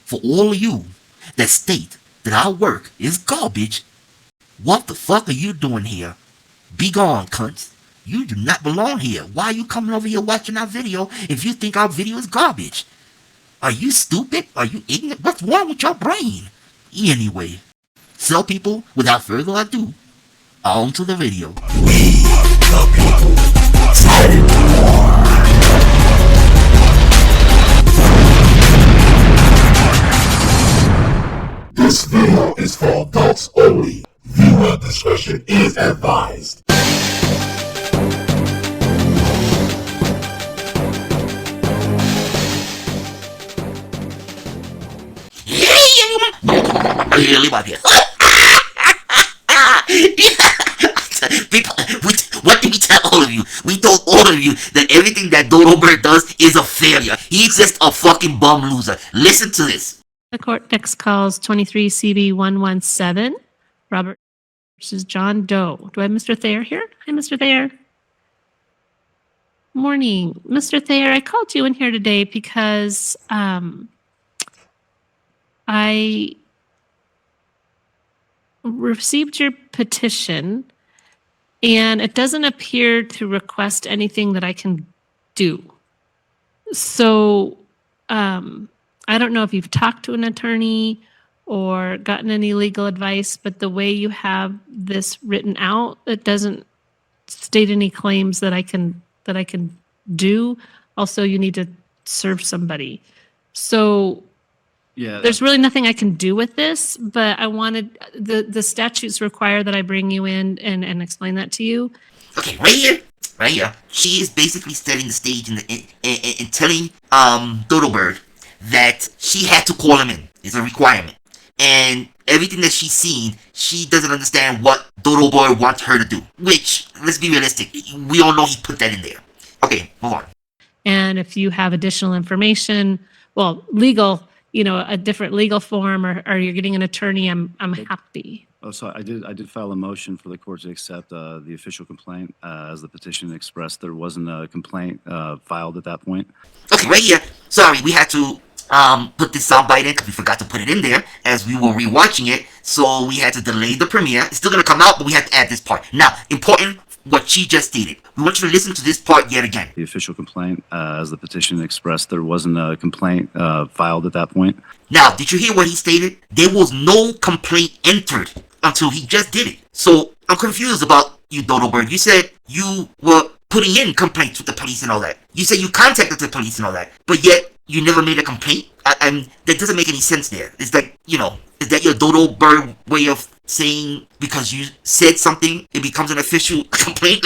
for all of you that state that our work is garbage, what the fuck are you doing here? Be gone, cunts. You do not belong here. Why are you coming over here watching our video if you think our video is garbage? Are you stupid? Are you ignorant? What's wrong with your brain? Anyway, so people, without further ado, on to the video. We the people, This video is for adults only. Viewer discretion is advised. People, what did we tell all of you? We told all of you that everything that Dodo Bird does is a failure. He's just a fucking bum loser. Listen to this. The court next calls 23 CB 117, Robert versus John Doe. Do I have Mr. Thayer here? Hi, Mr. Thayer. Morning. Mr. Thayer, I called you in here today because I received your petition and it doesn't appear to request anything that I can do. So, I don't know if you've talked to an attorney or gotten any legal advice, but the way you have this written out, it doesn't state any claims that I can do. Also, you need to serve somebody. So yeah, there's really nothing I can do with this, but I wanted the statutes require that I bring you in and explain that to you. Okay, right here. She is basically setting the stage and telling Dodo Bird that she had to call him in. It's a requirement. And everything that she's seen, she doesn't understand what Dodo Bird wants her to do. Which, let's be realistic, we all know he put that in there. Okay, move on. And if you have additional information, well, legal, a different legal form, or you're getting an attorney, I'm happy. Oh, so I did file a motion for the court to accept the official complaint. As the petition expressed, there wasn't a complaint filed at that point. Okay, right here. Sorry, we had to put this soundbite in because we forgot to put it in there as we were rewatching it. So we had to delay the premiere. It's still going to come out, but we had to add this part. Now, important, what she just stated. We want you to listen to this part yet again. The official complaint, as the petition expressed, there wasn't a complaint filed at that point. Now, did you hear what he stated? There was no complaint entered until he just did it. So I'm confused about you, Dodo Bird. You said you were putting in complaints with the police and all that. You said you contacted the police and all that, but yet you never made a complaint? And that doesn't make any sense there. Is that, is that your Dodo Bird way of saying because you said something, it becomes an official complaint?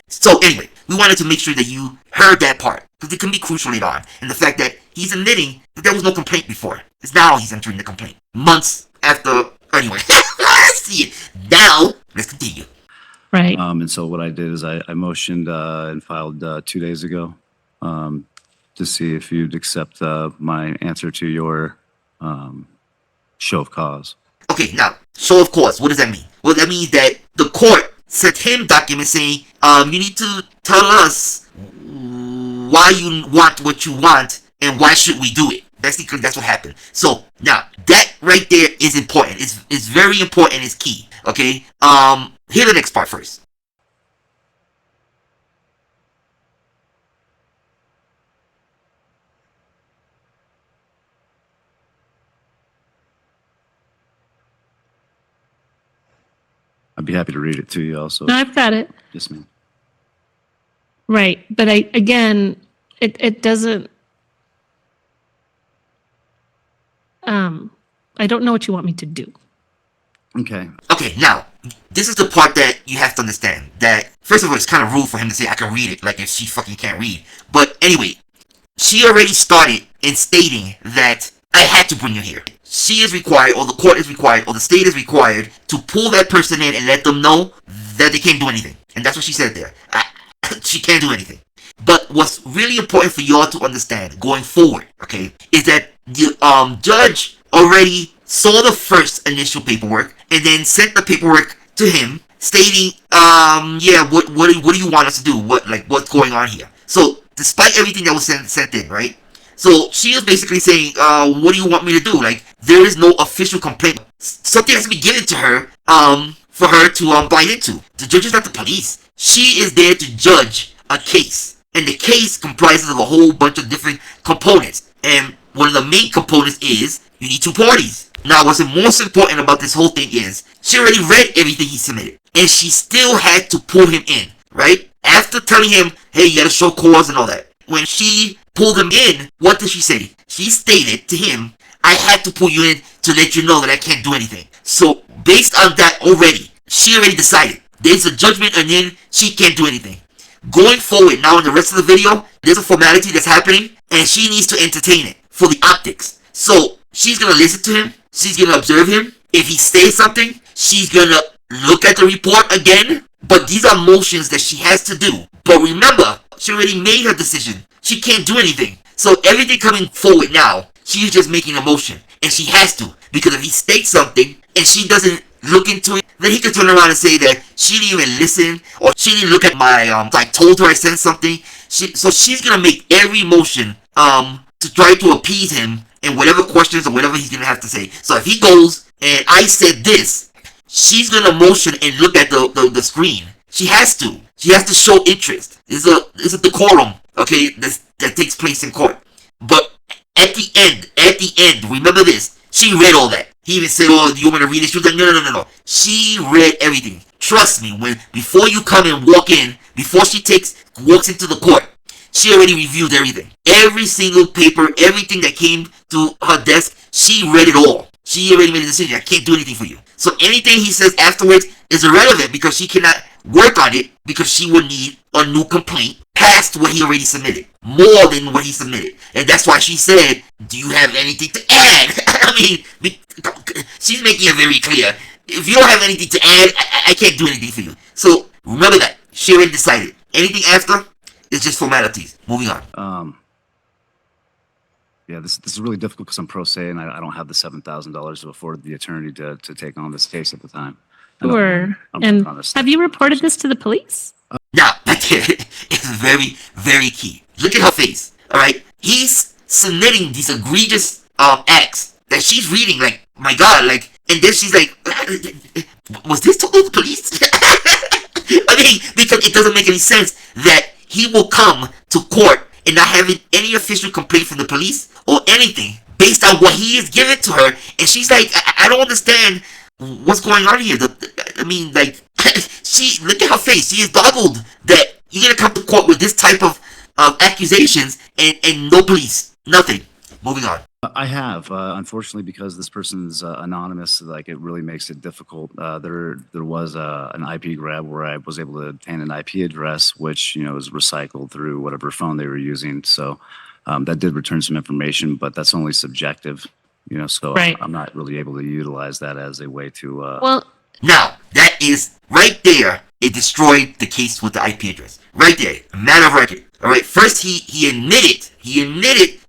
So anyway, we wanted to make sure that you heard that part, because it can be crucial later on. And the fact that he's admitting that there was no complaint before. It's now he's entering the complaint. Months after, anyway. See it. Now, let's continue. Right. And so what I did is I motioned and filed 2 days ago to see if you'd accept my answer to your show of cause. Okay, now, show of cause, what does that mean? Well, that means that the court sent him documents saying, you need to tell us why you want what you want and why should we do it. Basically, that's what happened. So, now, that right there is important. It's very important. It's key. Okay? Hear the next part first. I'd be happy to read it to you also. No, I've got it. Yes, ma'am. Right. But it doesn't, I don't know what you want me to do. Okay. Okay, now, this is the part that you have to understand. That, first of all, it's kind of rude for him to say, I can read it, like if she fucking can't read. But anyway, she already started in stating that I had to bring you here. She is required, or the court is required, or the state is required to pull that person in and let them know that they can't do anything. And that's what she said there. She can't do anything. But what's really important for y'all to understand going forward, okay, is that the judge already saw the first initial paperwork and then sent the paperwork to him stating, yeah, what do you want us to do? What's going on here? So, despite everything that was sent in, right? So she is basically saying, what do you want me to do? Like, there is no official complaint. Something has to be given to her, for her to, buy into. The judge is not the police. She is there to judge a case. And the case comprises of a whole bunch of different components. And one of the main components is, you need two parties. Now, what's most important about this whole thing is, she already read everything he submitted. And she still had to pull him in, right? After telling him, hey, you gotta show cause and all that. When she pulled him in, what did she say? She stated to him, I had to pull you in to let you know that I can't do anything. So, based on that already, she already decided. There's a judgment and then she can't do anything. Going forward, now in the rest of the video, there's a formality that's happening and she needs to entertain it for the optics. So, she's gonna listen to him. She's gonna observe him. If he says something, she's gonna look at the report again. But these are motions that she has to do. But remember, she already made her decision. She can't do anything. So everything coming forward now, she's just making a motion. And she has to. Because if he states something and she doesn't look into it, then he can turn around and say that she didn't even listen. Or she didn't look at my, I told her I sent something. So she's going to make every motion to try to appease him in whatever questions or whatever he's going to have to say. So if he goes and I said this, she's going to motion and look at the screen. She has to. She has to show interest. It's a decorum, okay, that takes place in court. But at the end, remember this. She read all that. He even said, oh, do you want me to read it? She was like, no. She read everything. Trust me, before you come and walk in, before she walks into the court, she already reviewed everything. Every single paper, everything that came to her desk, she read it all. She already made a decision. I can't do anything for you. So anything he says afterwards is irrelevant because she cannot work on it because she would need a new complaint past what he already submitted. More than what he submitted. And that's why she said, do you have anything to add? I mean, she's making it very clear. If you don't have anything to add, I can't do anything for you. So remember that. She already decided. Anything after is just formalities. Moving on. Yeah, this is really difficult because I'm pro se and I don't have the $7,000 to afford the attorney to take on this case at the time. Sure. And have you reported this to the police? Now, it's very, very key. Look at her face. All right, he's submitting these egregious acts that she's reading. Like, my God, like, and then she's like, was this told to the police? I mean, because it doesn't make any sense that he will come to court and not having any official complaint from the police or anything based on what he has given to her. And she's like, I don't understand what's going on here. I mean, like, look at her face. She is boggled that you're going to come to court with this type of accusations and no police. Nothing. Moving on. I have, unfortunately, because this person's anonymous, like it really makes it difficult. There was an IP grab where I was able to obtain an IP address, which was recycled through whatever phone they were using. So that did return some information, but that's only subjective, So right. I'm not really able to utilize that as a way to. Well, now that is right there. It destroyed the case with the IP address. Right there, a matter of record. All right. First, he admitted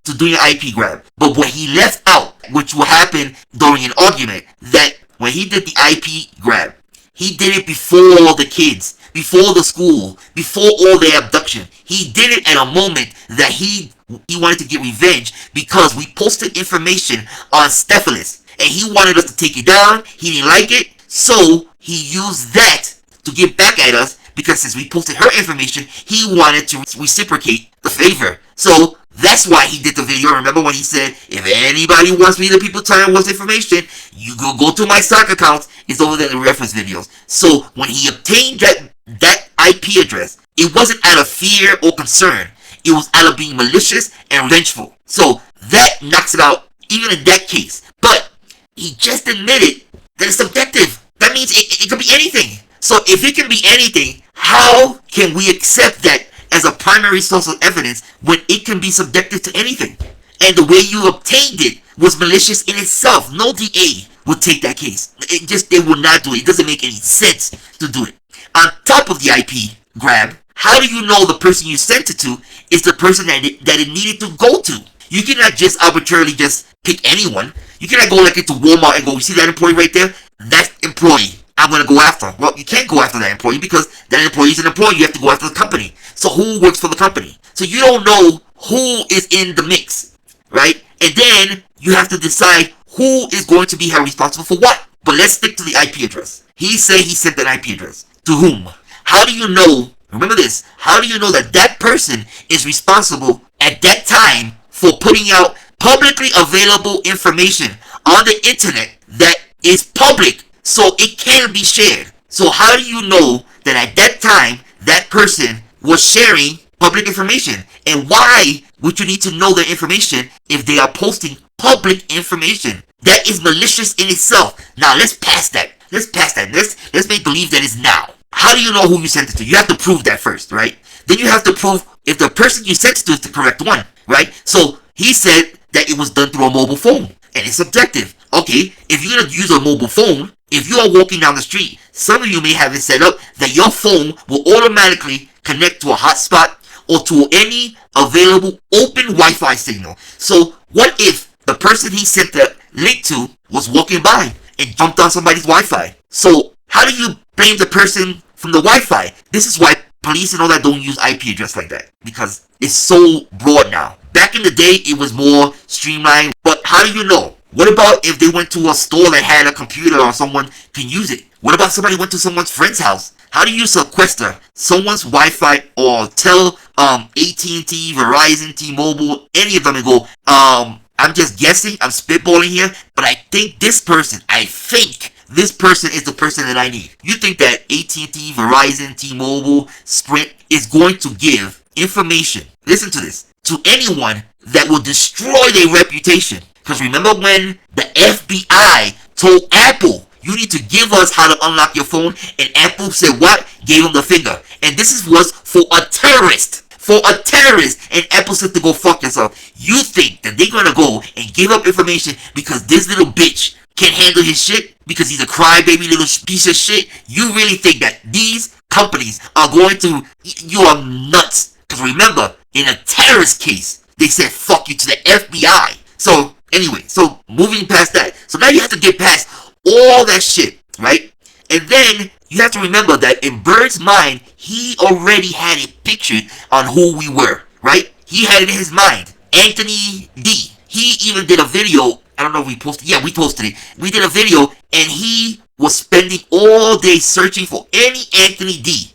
to doing an IP grab. But what he left out, which will happen during an argument, that when he did the IP grab, he did it before the kids, before the school, before all their abduction. He did it at a moment that he wanted to get revenge because we posted information on Stephalis and he wanted us to take it down. He didn't like it, so he used that to get back at us because since we posted her information, he wanted to reciprocate the favor. So that's why he did the video. Remember when he said, if anybody wants me to people Tyrants information, you go to my stock account. It's over there in the reference videos. So when he obtained that IP address, it wasn't out of fear or concern. It was out of being malicious and vengeful. So that knocks it out, even in that case. But he just admitted that it's subjective. That means it could be anything. So if it can be anything, how can we accept that as a primary source of evidence when it can be subjective to anything? And the way you obtained it was malicious in itself. No DA would take that case. They would not do it. It doesn't make any sense to do it. On top of the IP grab, how do you know the person you sent it to is the person that it needed to go to? You cannot just arbitrarily just pick anyone. You cannot go like into Walmart and go, you see that employee right there? That employee I'm going to go after. Well, you can't go after that employee because that employee is an employee. You have to go after the company. So who works for the company? So you don't know who is in the mix. right? And then you have to decide who is going to be held responsible for what. But let's stick to the IP address. He said he sent an IP address. To whom? How do you know, remember this, how do you know that that person is responsible at that time for putting out publicly available information on the internet that is public so it can be shared? So how do you know that at that time that person was sharing public information? And why would you need to know their information if they are posting public information? That is malicious in itself. Now let's pass that. Let's make believe that it's now. How do you know who you sent it to? You have to prove that first, right? Then you have to prove if the person you sent it to is the correct one, right? So he said that it was done through a mobile phone, and it's subjective. Okay, if you're gonna use a mobile phone, if you are walking down the street, some of you may have it set up that your phone will automatically connect to a hotspot or to any available open Wi-Fi signal. So what if the person he sent the link to was walking by and jumped on somebody's Wi-Fi? So how do you blame the person from the Wi-Fi? This is why police and all that don't use IP address like that, because it's so broad now. Back in the day, it was more streamlined, but how do you know? What about if they went to a store that had a computer or someone can use it? What about somebody went to someone's friend's house? How do you sequester someone's Wi-Fi or tell AT&T, Verizon, T-Mobile, any of them and go, I'm just guessing, I'm spitballing here, but I think this person is the person that I need. You think that AT&T, Verizon, T-Mobile, Sprint is going to give information, listen to this, to anyone that will destroy their reputation? Because remember when the FBI told Apple, you need to give us how to unlock your phone, and Apple said what? Gave them the finger. And this was for a terrorist. And Apple said to go fuck yourself. You think that they're gonna go and give up information because this little bitch can't handle his shit? Because he's a crybaby little piece of shit? You really think that these companies are going to... You are nuts. Because remember, in a terrorist case, they said fuck you to the FBI. So, anyway, so moving past that. So now you have to get past all that shit, right? And then you have to remember that in Bird's mind, he already had it pictured on who we were, right? He had it in his mind. Anthony D. He even did a video. I don't know if we posted. Yeah, we posted it. We did a video, and he was spending all day searching for any Anthony D.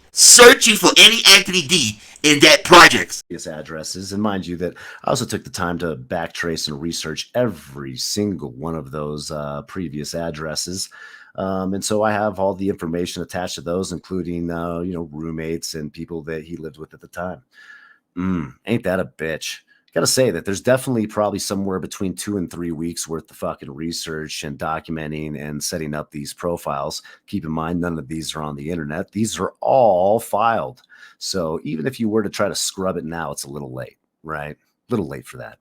In that project. Addresses, and mind you that I also took the time to backtrace and research every single one of those previous addresses. And so I have all the information attached to those, including, roommates and people that he lived with at the time. Ain't that a bitch? Gotta say that there's definitely probably somewhere between 2 and 3 weeks worth of fucking research and documenting and setting up these profiles. Keep in mind, none of these are on the internet. These are all filed. So even if you were to try to scrub it now, it's a little late, right? A little late for that.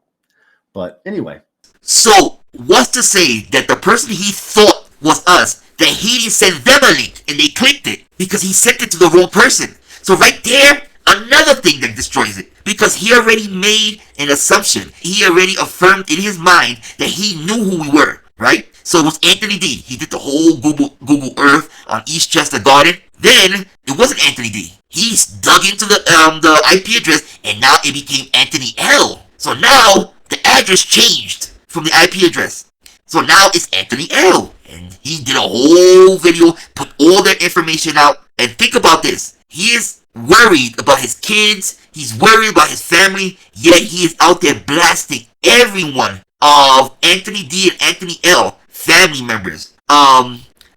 But anyway. So what's to say that the person he thought was us, that he didn't send them a link and they clicked it because he sent it to the wrong person? So right there, another thing that destroys it, because he already made an assumption. He already affirmed in his mind that he knew who we were, right? So it was Anthony D. He did the whole Google Earth on East Chester Garden. Then it wasn't Anthony D. He dug into the IP address, and now it became Anthony L. So now the address changed from the IP address. So now it's Anthony L. And he did a whole video, put all that information out. And think about this. He is worried about his kids. He's worried about his family. Yet he is out there blasting everyone of Anthony D and Anthony L family members.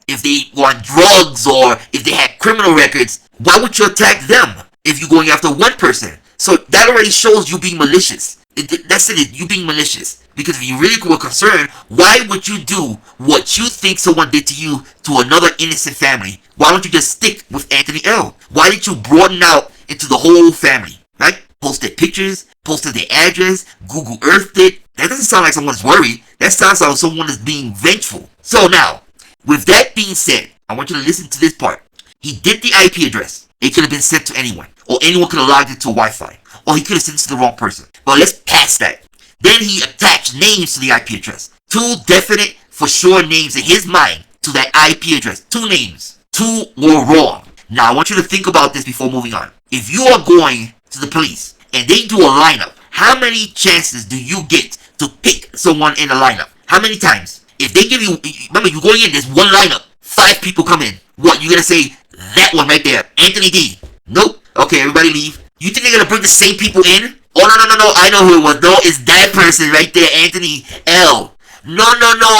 If they were on drugs or if they had criminal records, why would you attack them if you're going after one person? So that already shows you being malicious. That's it, you being malicious. Because if you really were concerned, why would you do what you think someone did to you to another innocent family? Why don't you just stick with Anthony L? Why did you broaden out into the whole family? Right? Posted pictures, posted their address, Google Earthed it. That doesn't sound like someone's worried. That sounds like someone is being vengeful. So now, with that being said, I want you to listen to this part. He did the IP address. It could have been sent to anyone. Or anyone could have logged into Wi-Fi. Or he could have sent it to the wrong person. But let's pass that. Then he attached names to the IP address. 2 definite, for sure names in his mind to that IP address. 2 names. 2 were wrong. Now I want you to think about this before moving on. If you are going to the police and they do a lineup, how many chances do you get to pick someone in the lineup? How many times? If they give you, remember, you're going in, there's one lineup, 5 people come in. What, you're gonna say, that one right there, Anthony D? Nope. Okay, everybody leave. You think they're gonna bring the same people in? Oh, no, I know who it was. No, it's that person right there, Anthony L. No,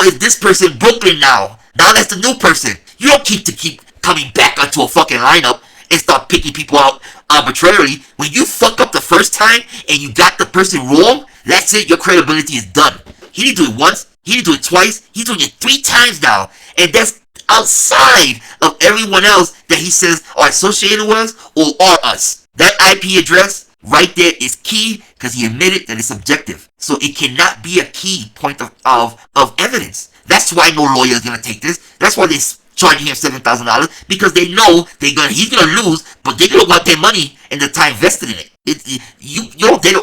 it's this person, Brooklyn now. Now that's the new person. You don't keep coming back onto a fucking lineup and start picking people out arbitrarily. When you fuck up the first time and you got the person wrong, that's it, your credibility is done. He didn't do it once, he didn't do it twice, he's doing it 3 times now. And that's outside of everyone else that he says are associated with us or are us. That IP address right there is key because he admitted that it's subjective. So it cannot be a key point of evidence. That's why no lawyer is going to take this. That's why they're charging him $7,000 because they know he's going to lose, but they're going to want their money and the time vested in it.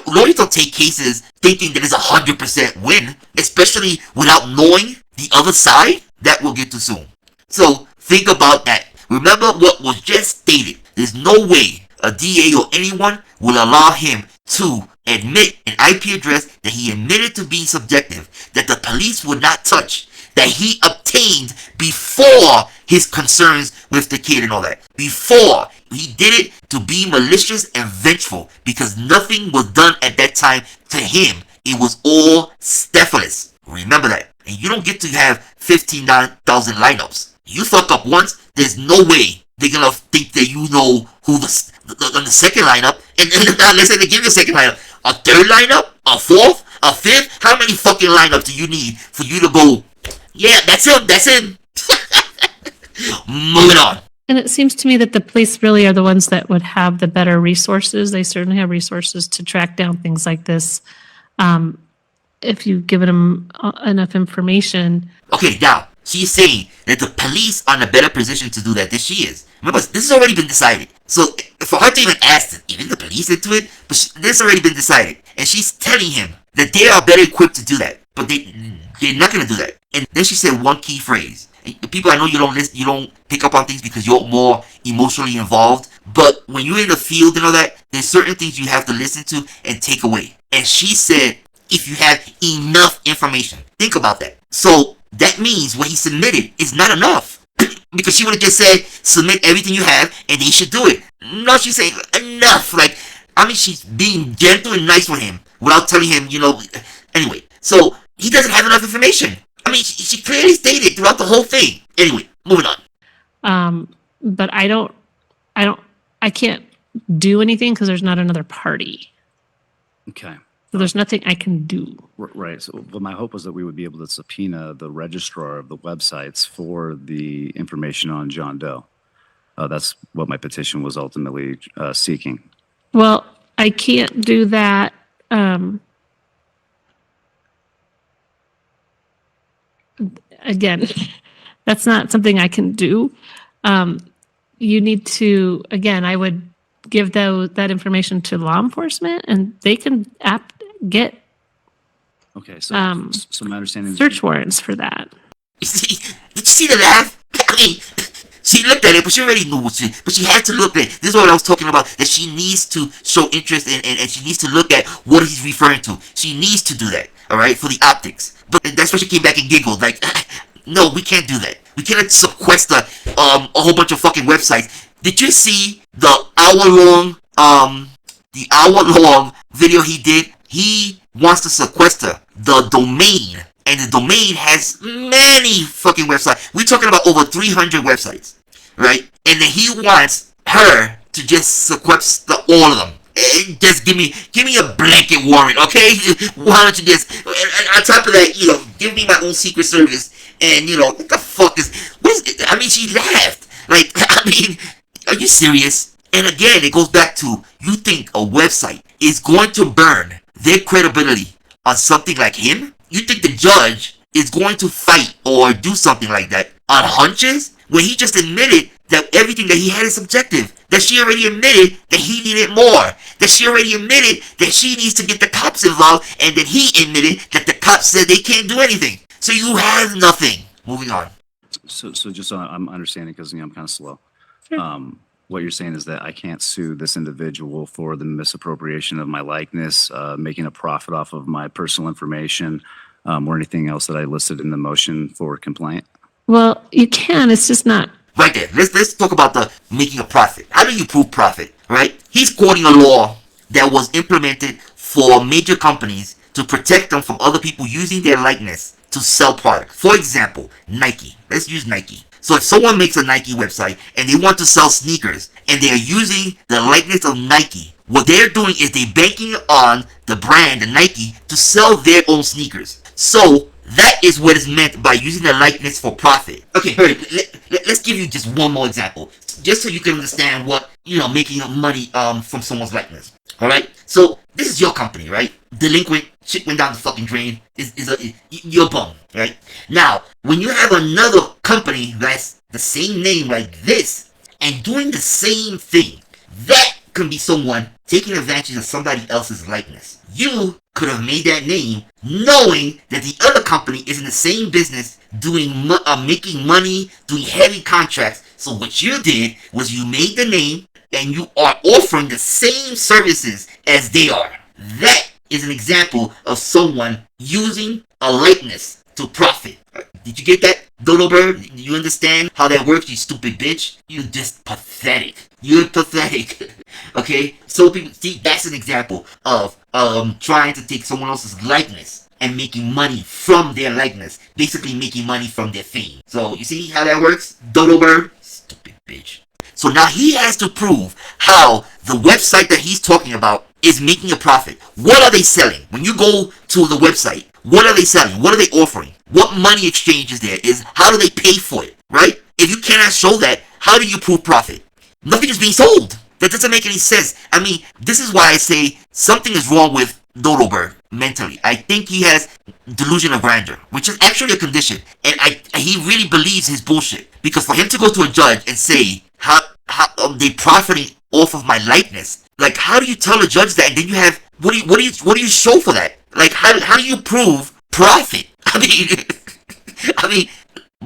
Lawyers don't take cases thinking that it's 100% win, especially without knowing the other side. That we'll get to soon. So think about that. Remember what was just stated. There's no way a DA or anyone will allow him to admit an IP address that he admitted to be subjective, that the police would not touch, that he obtained before his concerns with the kid and all that. Before. He did it to be malicious and vengeful because nothing was done at that time to him. It was all Stephanus. Remember that. And you don't get to have 15,000 lineups. You fuck up once, there's no way they're gonna think that you know who the second lineup. And let's say they give you a second lineup. A third lineup? A fourth? A fifth? How many fucking lineups do you need for you to go, yeah, that's him. Moving on. And it seems to me that the police really are the ones that would have the better resources. They certainly have resources to track down things like this. If you've given them enough information. Okay, now, she's saying that the police are in a better position to do that than she is. Remember, this has already been decided. So, for her to even ask, even the police into it, but this has already been decided. And she's telling him that they are better equipped to do that. But they're not going to do that. And then she said one key phrase. And people, I know you don't pick up on things because you're more emotionally involved. But when you're in the field and all that, there's certain things you have to listen to and take away. And she said, if you have enough information. Think about that. So that means what he submitted is not enough. Because she would have just said, submit everything you have and they should do it. No, she's saying enough. She's being gentle and nice with him without telling him, Anyway, so he doesn't have enough information. She clearly stated throughout the whole thing. Anyway, moving on. But I can't do anything because there's not another party. Okay. So there's nothing I can do. Right. So, but my hope was that we would be able to subpoena the registrar of the websites for the information on John Doe. That's what my petition was ultimately seeking. Well, I can't do that. Again, that's not something I can do. You need to, again, I would give that information to law enforcement and they can get okay, so my understanding search warrants for that. Did you see the laugh? She looked at it, but she already knew but she had to look at it. This is what I was talking about, that she needs to show interest in, and she needs to look at what he's referring to. She needs to do that, all right, for the optics. But that's why she came back and giggled, no, we can't do that. We cannot sequester a whole bunch of fucking websites. Did you see the hour-long video he did? He wants to sequester the domain, and the domain has many fucking websites. We're talking about over 300 websites, right? And then he wants her to just sequester all of them. Just give me a blanket warrant, okay? Why don't you just, on top of that, give me my own secret service, and what the fuck she laughed. Are you serious? And again, it goes back to, you think a website is going to burn their credibility on something like him? You think the judge is going to fight or do something like that on hunches? When he just admitted that everything that he had is subjective. That she already admitted that he needed more. That she already admitted that she needs to get the cops involved, and that he admitted that the cops said they can't do anything. So you have nothing. Moving on. So just so I'm understanding, because I'm kind of slow. Sure. what you're saying is that I can't sue this individual for the misappropriation of my likeness, making a profit off of my personal information, or anything else that I listed in the motion for complaint? Well, you can. It's just not. Right there. Let's talk about the making a profit. How do you prove profit, right? He's quoting a law that was implemented for major companies to protect them from other people using their likeness to sell products. For example, Nike. Let's use Nike. So if someone makes a Nike website and they want to sell sneakers and they're using the likeness of Nike, what they're doing is they're banking on the brand, the Nike, to sell their own sneakers. So that is what is meant by using the likeness for profit. Okay, let's give you just one more example, just so you can understand what, making money from someone's likeness. All right, so this is your company, right? Delinquent, shit went down the fucking drain. You're bum, right? Now, when you have another company that's the same name like this and doing the same thing, that can be someone taking advantage of somebody else's likeness. You could have made that name knowing that the other company is in the same business doing making money, doing heavy contracts. So what you did was you made the name and you are offering the same services as they are. That is an example of someone using a likeness to profit. Did you get that, Dodo Bird? You understand how that works, you stupid bitch? You're just pathetic. You're pathetic. Okay? So people see, that's an example of trying to take someone else's likeness and making money from their likeness. Basically making money from their fame. So you see how that works, Dodo Bird? Stupid bitch. So now he has to prove how the website that he's talking about is making a profit. What are they selling? When you go to the website, what are they selling? What are they offering? What money exchange is there? How do they pay for it? Right? If you cannot show that, how do you prove profit? Nothing is being sold. That doesn't make any sense. I mean, this is why I say something is wrong with Dodo Bird mentally. I think he has delusion of grandeur, which is actually a condition. And he really believes his bullshit. Because for him to go to a judge and say, how they profiting off of my likeness, like, how do you tell a judge that? And then you have, what do you show for that? Like, how do you prove profit? I mean,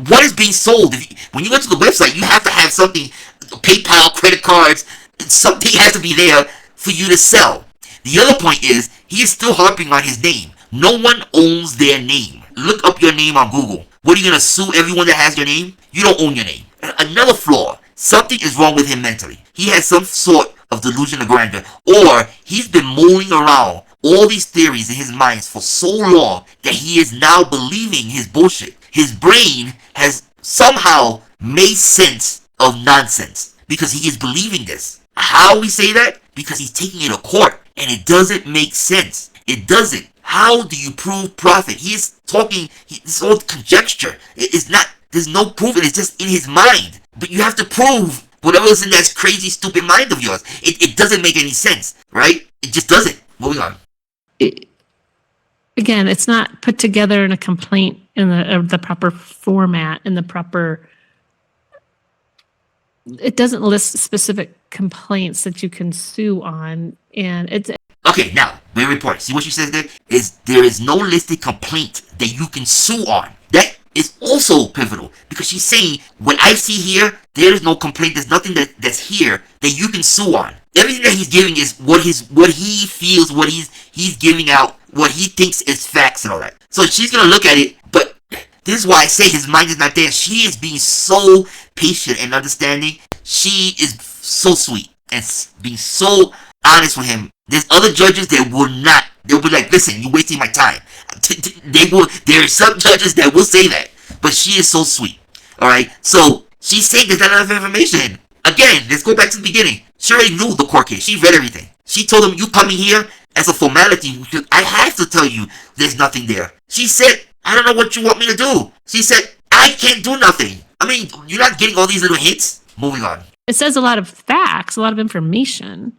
what is being sold? When you go to the website, you have to have something, PayPal, credit cards, something has to be there for you to sell. The other point is, he is still harping on his name. No one owns their name. Look up your name on Google. What, are you going to sue everyone that has your name? You don't own your name. Another flaw. Something is wrong with him mentally. He has some sort of delusion of grandeur. Or he's been mulling around all these theories in his mind for so long that he is now believing his bullshit. His brain has somehow made sense of nonsense because he is believing this. How we say that? Because he's taking it to court and it doesn't make sense. It doesn't. How do you prove profit? He is talking, it's all conjecture. It's not, there's no proof, it's just in his mind. But you have to prove whatever is in that crazy, stupid mind of yours. It doesn't make any sense, right? It just doesn't. Moving on. Again, it's not put together in a complaint in the proper format, in the proper. It doesn't list specific complaints that you can sue on, and it's. Okay, now, very important. See what she says there? There is no listed complaint that you can sue on. That is also pivotal because she's saying, what I see here, there is no complaint. There's nothing that's here that you can sue on. Everything that he's giving is what he feels, what he's giving out, what he thinks is facts and all that. So she's gonna look at it, but this is why I say his mind is not there. She is being so patient and understanding. She is so sweet and being so honest with him. There's other judges that will not. They'll be like, listen, you're wasting my time. There are some judges that will say that, but she is so sweet. All right, so she's saying there's not enough information. Again, let's go back to the beginning. She already knew the court case. She read everything. She told him, you coming here as a formality, I have to tell you there's nothing there. She said, I don't know what you want me to do. She said, I can't do nothing. I mean, you're not getting all these little hints? Moving on. It says a lot of facts, a lot of information.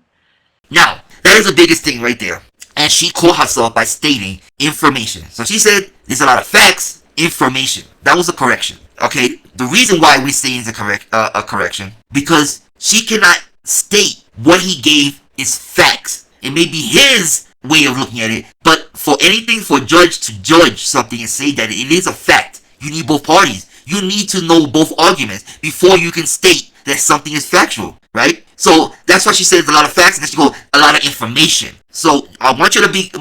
Now, that is the biggest thing right there. And she caught herself by stating information. So she said, there's a lot of facts, information. That was a correction. Okay, the reason why we say it's a correction, because she cannot state what he gave is facts. It may be his way of looking at it, but for anything for a judge to judge something and say that it is a fact, you need both parties. You need to know both arguments before you can state that something is factual, right? So that's why she says a lot of facts, and then she goes a lot of information. So I want you to be,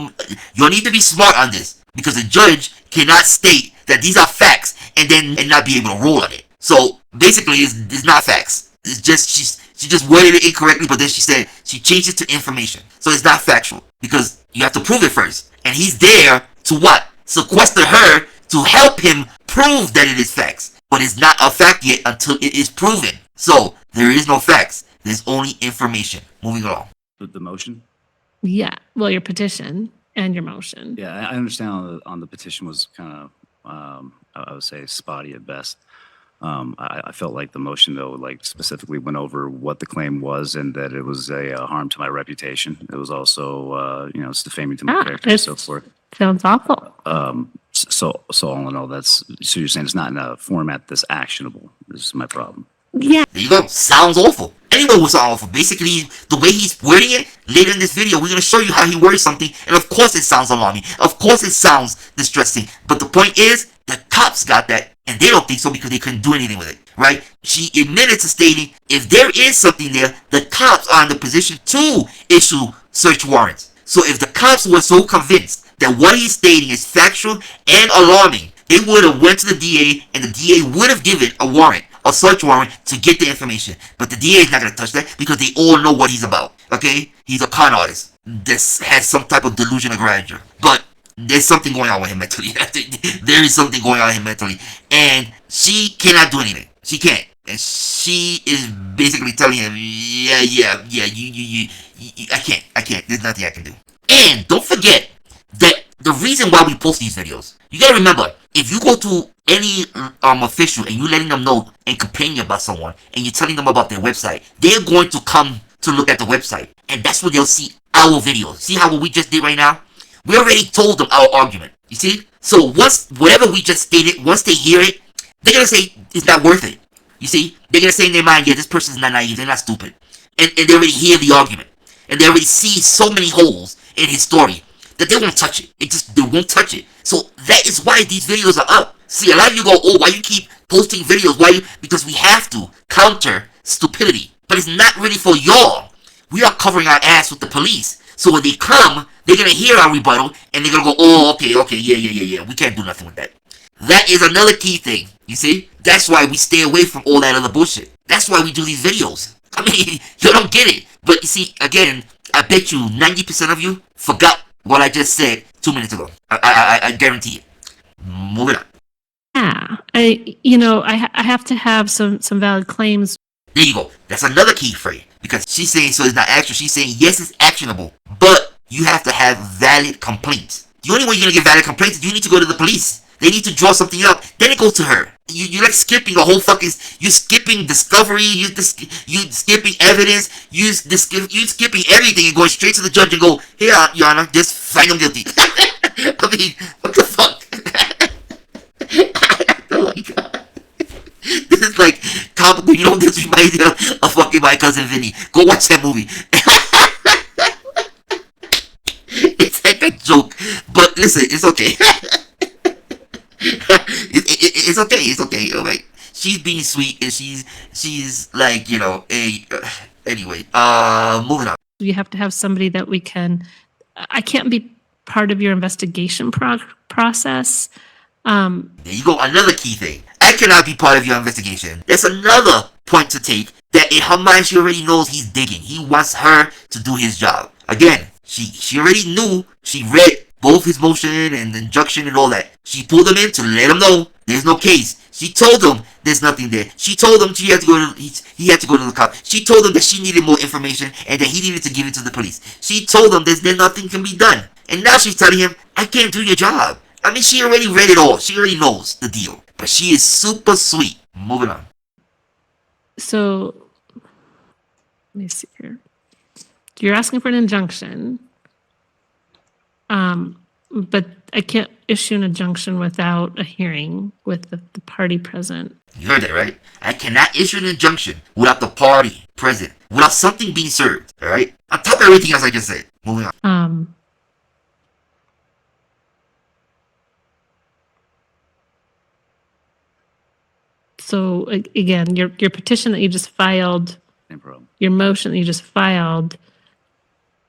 you'll need to be smart on this, because the judge cannot state that these are facts and then and not be able to rule on it. So basically, it's not facts. It's just she just worded it incorrectly, but then she said she changed it to information. So it's not factual, because you have to prove it first, and he's there to what? Sequester her to help him prove that it is facts, but it's not a fact yet until it is proven. So there is no facts. There's only information. Moving along. The motion. Yeah. Well, your petition and your motion. Yeah, I understand on the petition was kind of, I would say, spotty at best. I felt like the motion, though, like specifically went over what the claim was and that it was a harm to my reputation. It was also, it's defaming to my character and so forth. Sounds awful. So all in all, so you're saying it's not in a format that's actionable. This is my problem. Yeah. There you go. Sounds awful. Anyone would sound awful. Basically, the way he's wording it, later in this video, we're going to show you how he words something. And of course it sounds alarming. Of course it sounds distressing. But the point is, the cops got that, and they don't think so because they couldn't do anything with it, right? She admitted to stating, if there is something there, the cops are in the position to issue search warrants. So if the cops were so convinced that what he's stating is factual and alarming, they would have went to the DA, and the DA would have given a warrant, a search warrant, to get the information. But the DA is not going to touch that because they all know what he's about, okay? He's a con artist. This has some type of delusion of grandeur. But there's something going on with him mentally. There is something going on with him mentally. And she cannot do anything. She can't. And she is basically telling him, yeah, I can't. There's nothing I can do. And don't forget that the reason why we post these videos, you gotta remember, if you go to any official and you're letting them know and complaining about someone and you're telling them about their website, they're going to come to look at the website, and that's where they'll see our videos. See how what we just did right now? We already told them our argument. You see? So once whatever we just stated, once they hear it, they're gonna say it's not worth it. You see? They're gonna say in their mind, yeah, this person's not naive, they're not stupid. And they already hear the argument. And they already see so many holes in his story that they won't touch it. They won't touch it. So that is why these videos are up. See, a lot of you go, oh, why you keep posting videos? Why you? Because we have to counter stupidity. But it's not really for y'all. We are covering our ass with the police. So when they come, they're gonna hear our rebuttal and they're gonna go, oh, okay, yeah. We can't do nothing with that. That is another key thing. You see? That's why we stay away from all that other bullshit. That's why we do these videos. I mean, you don't get it. But you see, again, I bet you 90% of you forgot what I just said 2 minutes ago. I guarantee it. Moving on. Yeah. I have to have some valid claims. There you go. That's another key for you. Because she's saying, so it's not actionable. She's saying, yes, it's actionable. But you have to have valid complaints. The only way you're going to get valid complaints is you need to go to the police. They need to draw something up. Then it goes to her. You're like skipping a whole fucking... You're skipping discovery. You're skipping evidence. You're skipping everything and going straight to the judge and go, here, Your Honor, just find him guilty. I mean, what the fuck? Oh my god. This is like comical. You know, this reminds me of fucking my cousin Vinny. Go watch that movie. It's like a joke. But listen, it's okay. It's okay. Alright. She's being sweet and she's like, anyway, moving on. You have to have somebody that we can... I can't be part of your investigation process. There you go. Another key thing. I cannot be part of your investigation. That's another point to take. That in her mind, she already knows he's digging. He wants her to do his job. Again, she already knew. She read both his motion and the injunction and all that. She pulled him in to let him know there's no case. She told him there's nothing there. She told him he had to go to the cop. She told him that she needed more information and that he needed to give it to the police. She told him there's nothing can be done. And now she's telling him, I can't do your job. I mean, she already read it all. She already knows the deal. But she is super sweet. Moving on. So, let me see here. You're asking for an injunction. But I can't issue an injunction without a hearing with the party present. You heard that, right? I cannot issue an injunction without the party present. Without something being served. Alright? On top of everything else I just said. Moving on. So again, your petition that you just filed Same problem. Your motion that you just filed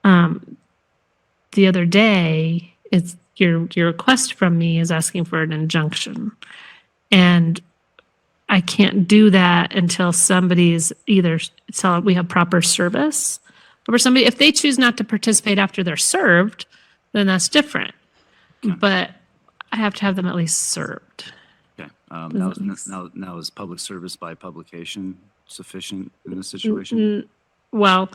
the other day, it's your request from me is asking for an injunction. And I can't do that until somebody's either tell we have proper service, or somebody, if they choose not to participate after they're served, then that's different. Okay. But I have to have them at least served. Okay. Now is public service by publication sufficient in this situation? Well,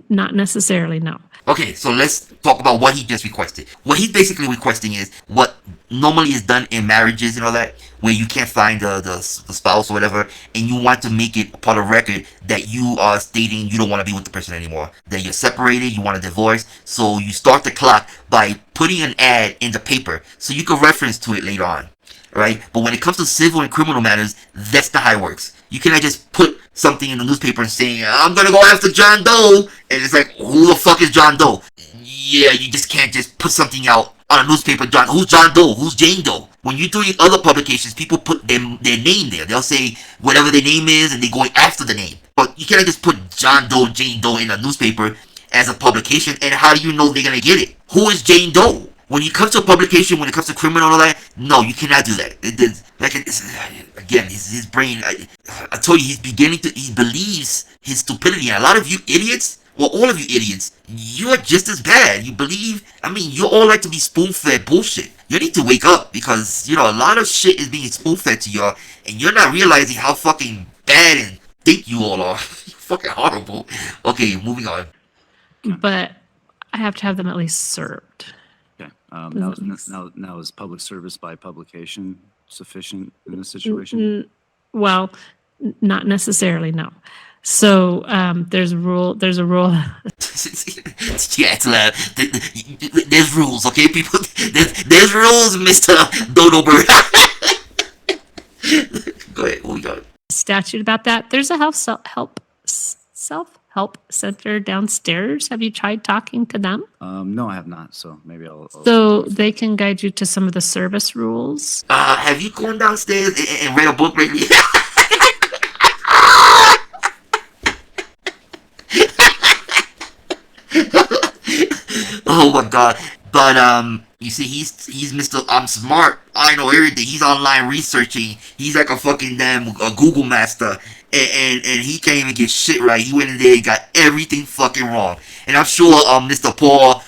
not necessarily, no. Okay, so let's talk about what he just requested. What he's basically requesting is what normally is done in marriages and all that, where you can't find the spouse or whatever, and you want to make it a part of record that you are stating you don't want to be with the person anymore, that you're separated, you want a divorce. So you start the clock by putting an ad in the paper so you can reference to it later on, right? But when it comes to civil and criminal matters, that's not how it works. You cannot just put something in the newspaper and saying, I'm gonna go after John Doe, and it's like, who the fuck is John Doe? Yeah, you just can't just put something out on a newspaper. Who's John Doe? Who's Jane Doe? When you're doing other publications, people put their name there. They'll say whatever their name is, and they're going after the name. But you cannot just put John Doe, Jane Doe in a newspaper as a publication, and how do you know they're gonna get it? Who is Jane Doe? When it comes to a publication, when it comes to criminal and all that, no, you cannot do that. Again, his brain, I told you, he believes his stupidity. And a lot of you idiots, well, all of you idiots, you are just as bad. You believe, you all like to be spoon-fed bullshit. You need to wake up because, a lot of shit is being spoon-fed to y'all, and you're not realizing how fucking bad and thick you all are. Fucking horrible. Okay, moving on. But I have to have them at least served. Okay. Now is public service by publication sufficient in this situation? Well, not necessarily, no. So there's a rule. Yeah, it's loud. There's rules, okay, people? There's rules, Mr. Dodober. Go ahead, what we got? Statute about that. There's a self-help center downstairs. Have you tried talking to them? No, I have not. So maybe I'll So they can guide you to some of the service rules. Have you gone downstairs and read a book lately? Oh my god. But you see, he's Mr. I'm smart. I know everything. He's online researching. He's like a fucking damn Google master. And he can't even get shit right. He went in there and got everything fucking wrong. And I'm sure Mr. Paul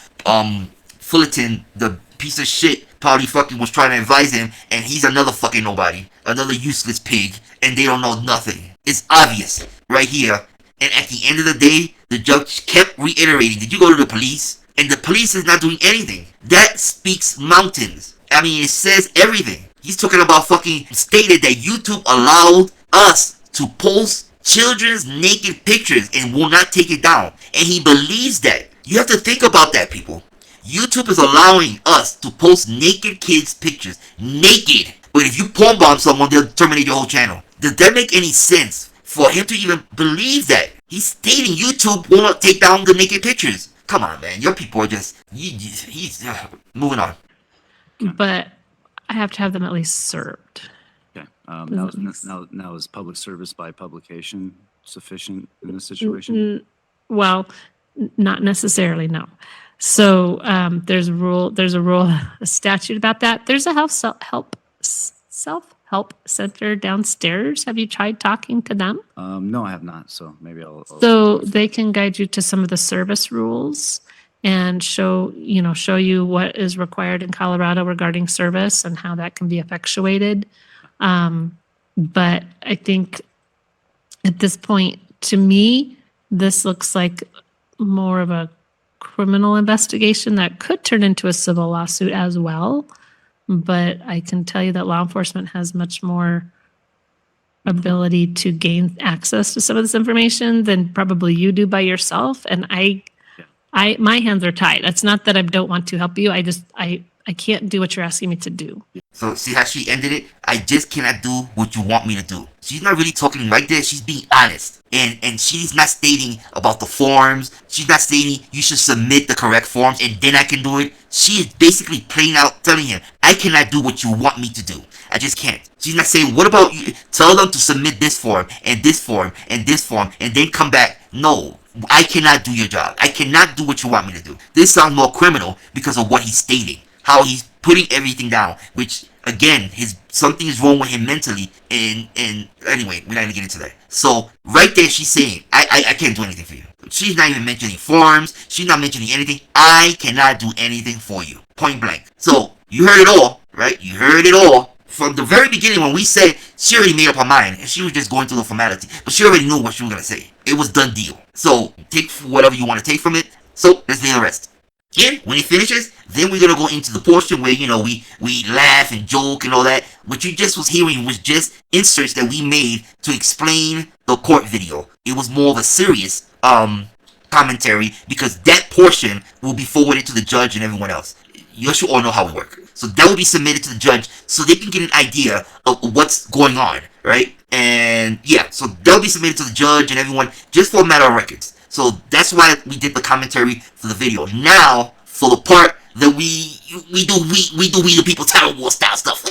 Fullerton, the piece of shit, probably fucking was trying to advise him, and he's another fucking nobody. Another useless pig. And they don't know nothing. It's obvious. Right here. And at the end of the day, the judge kept reiterating, did you go to the police? And the police is not doing anything. That speaks mountains. It says everything. He's talking about fucking stated that YouTube allowed us to post children's naked pictures and will not take it down. And he believes that. You have to think about that, people. YouTube is allowing us to post naked kids' pictures. Naked. But if you porn bomb someone, they'll terminate your whole channel. Does that make any sense for him to even believe that? He's stating YouTube will not take down the naked pictures. Come on, man. Your people are just... He's moving on. But I have to have them at least served. Okay. Now is public service by publication sufficient in this situation? Well, not necessarily, no. So there's a statute about that. There's a self-help center downstairs. Have you tried talking to them? No, I have not. So maybe I'll So they can guide you to some of the service rules and show you what is required in Colorado regarding service and how that can be effectuated. But I think at this point, to me, this looks like more of a criminal investigation that could turn into a civil lawsuit as well. But I can tell you that law enforcement has much more ability to gain access to some of this information than probably you do by yourself. And my hands are tied. It's not that I don't want to help you. I I can't do what you're asking me to do. So see how she ended it? I just cannot do what you want me to do. She's not really talking right there. She's being honest. And she's not stating about the forms. She's not stating you should submit the correct forms and then I can do it. She is basically plain out telling him, I cannot do what you want me to do. I just can't. She's not saying, what about you? Tell them to submit this form and this form and this form and then come back. No, I cannot do your job. I cannot do what you want me to do. This sounds more criminal because of what he's stating. How he's putting everything down, which again, something is wrong with him mentally. And anyway, we're not gonna get into that. So right there, she's saying, I can't do anything for you. She's not even mentioning forms. She's not mentioning anything. I cannot do anything for you. Point blank. So you heard it all, right? You heard it all. From the very beginning when we said she already made up her mind and she was just going through the formality, but she already knew what she was going to say. It was done deal. So take whatever you want to take from it. So let's do the rest. Again, when he finishes, then we're going to go into the portion where, we laugh and joke and all that. What you just was hearing was just inserts that we made to explain the court video. It was more of a serious commentary because that portion will be forwarded to the judge and everyone else. You should all know how we work. So that will be submitted to the judge so they can get an idea of what's going on, right? And yeah, so that'll be submitted to the judge and everyone just for a matter of records. So that's why we did the commentary for the video. Now, for the part that we do we the people Tyrant War style stuff.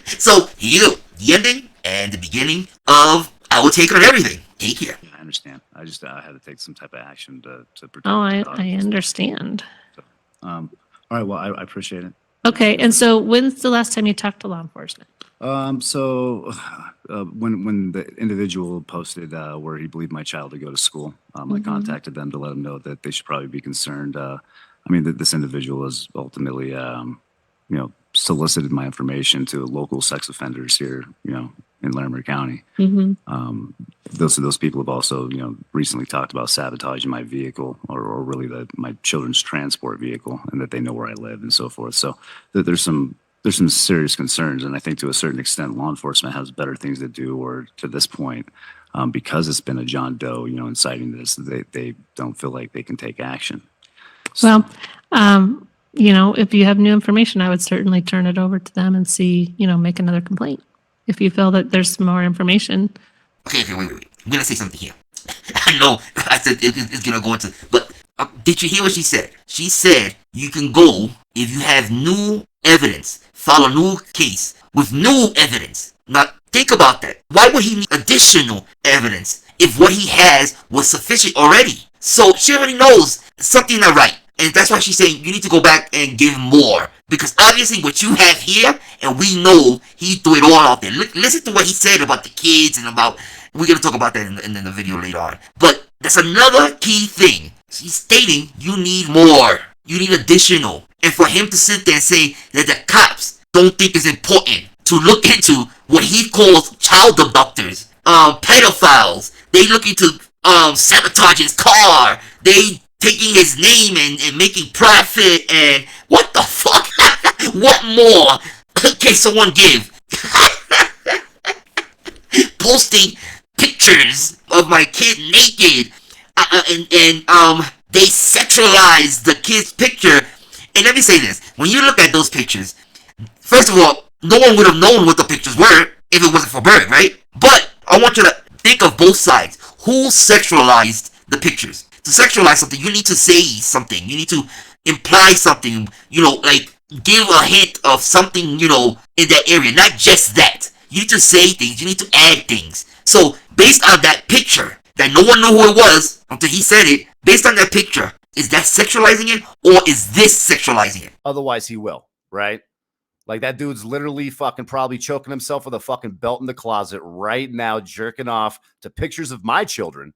So here you go, the ending and the beginning of our take on everything. Take care. I understand. I had to take some type of action to protect. Oh, I understand. So, all right. Well, I appreciate it. Okay, and so when's the last time you talked to law enforcement? When the individual posted where he believed my child to go to school, I contacted them to let them know that they should probably be concerned. That this individual has ultimately, solicited my information to local sex offenders here, in Larimer County. Those people have also, recently talked about sabotaging my vehicle or really my children's transport vehicle, and that they know where I live and so forth. So there's some serious concerns, and I think to a certain extent, law enforcement has better things to do, or to this point, because it's been a John Doe, inciting this, they don't feel like they can take action. So, well, if you have new information, I would certainly turn it over to them and see, make another complaint. If you feel that there's more information. Okay, wait. I'm going to say something here. I know I said it's going to go into, but did you hear what she said? She said you can go if you have new evidence, file a new case with new evidence. Now, think about that. Why would he need additional evidence if what he has was sufficient already? So she already knows something not right. And that's why she's saying you need to go back and give more. Because obviously what you have here, and we know he threw it all out there. Listen to what he said about the kids and about, we're going to talk about that in the video later on. But that's another key thing. She's stating you need more. You need additional. And for him to sit there and say that the cops don't think it's important to look into what he calls child abductors, pedophiles. They looking to sabotage his car. They taking his name and making profit, and what the fuck? What more can someone give? Posting pictures of my kid naked, and they sexualize the kid's picture. And let me say this: when you look at those pictures, first of all, no one would have known what the pictures were if it wasn't for Bird, right? But I want you to think of both sides. Who sexualized the pictures? To sexualize something, you need to say something. You need to imply something, like give a hint of something, in that area. Not just that. You need to say things. You need to add things. So, based on that picture, that no one knew who it was until he said it, based on that picture, is that sexualizing it, or is this sexualizing it? Otherwise, he will, right? Like, that dude's literally fucking probably choking himself with a fucking belt in the closet right now, jerking off to pictures of my children.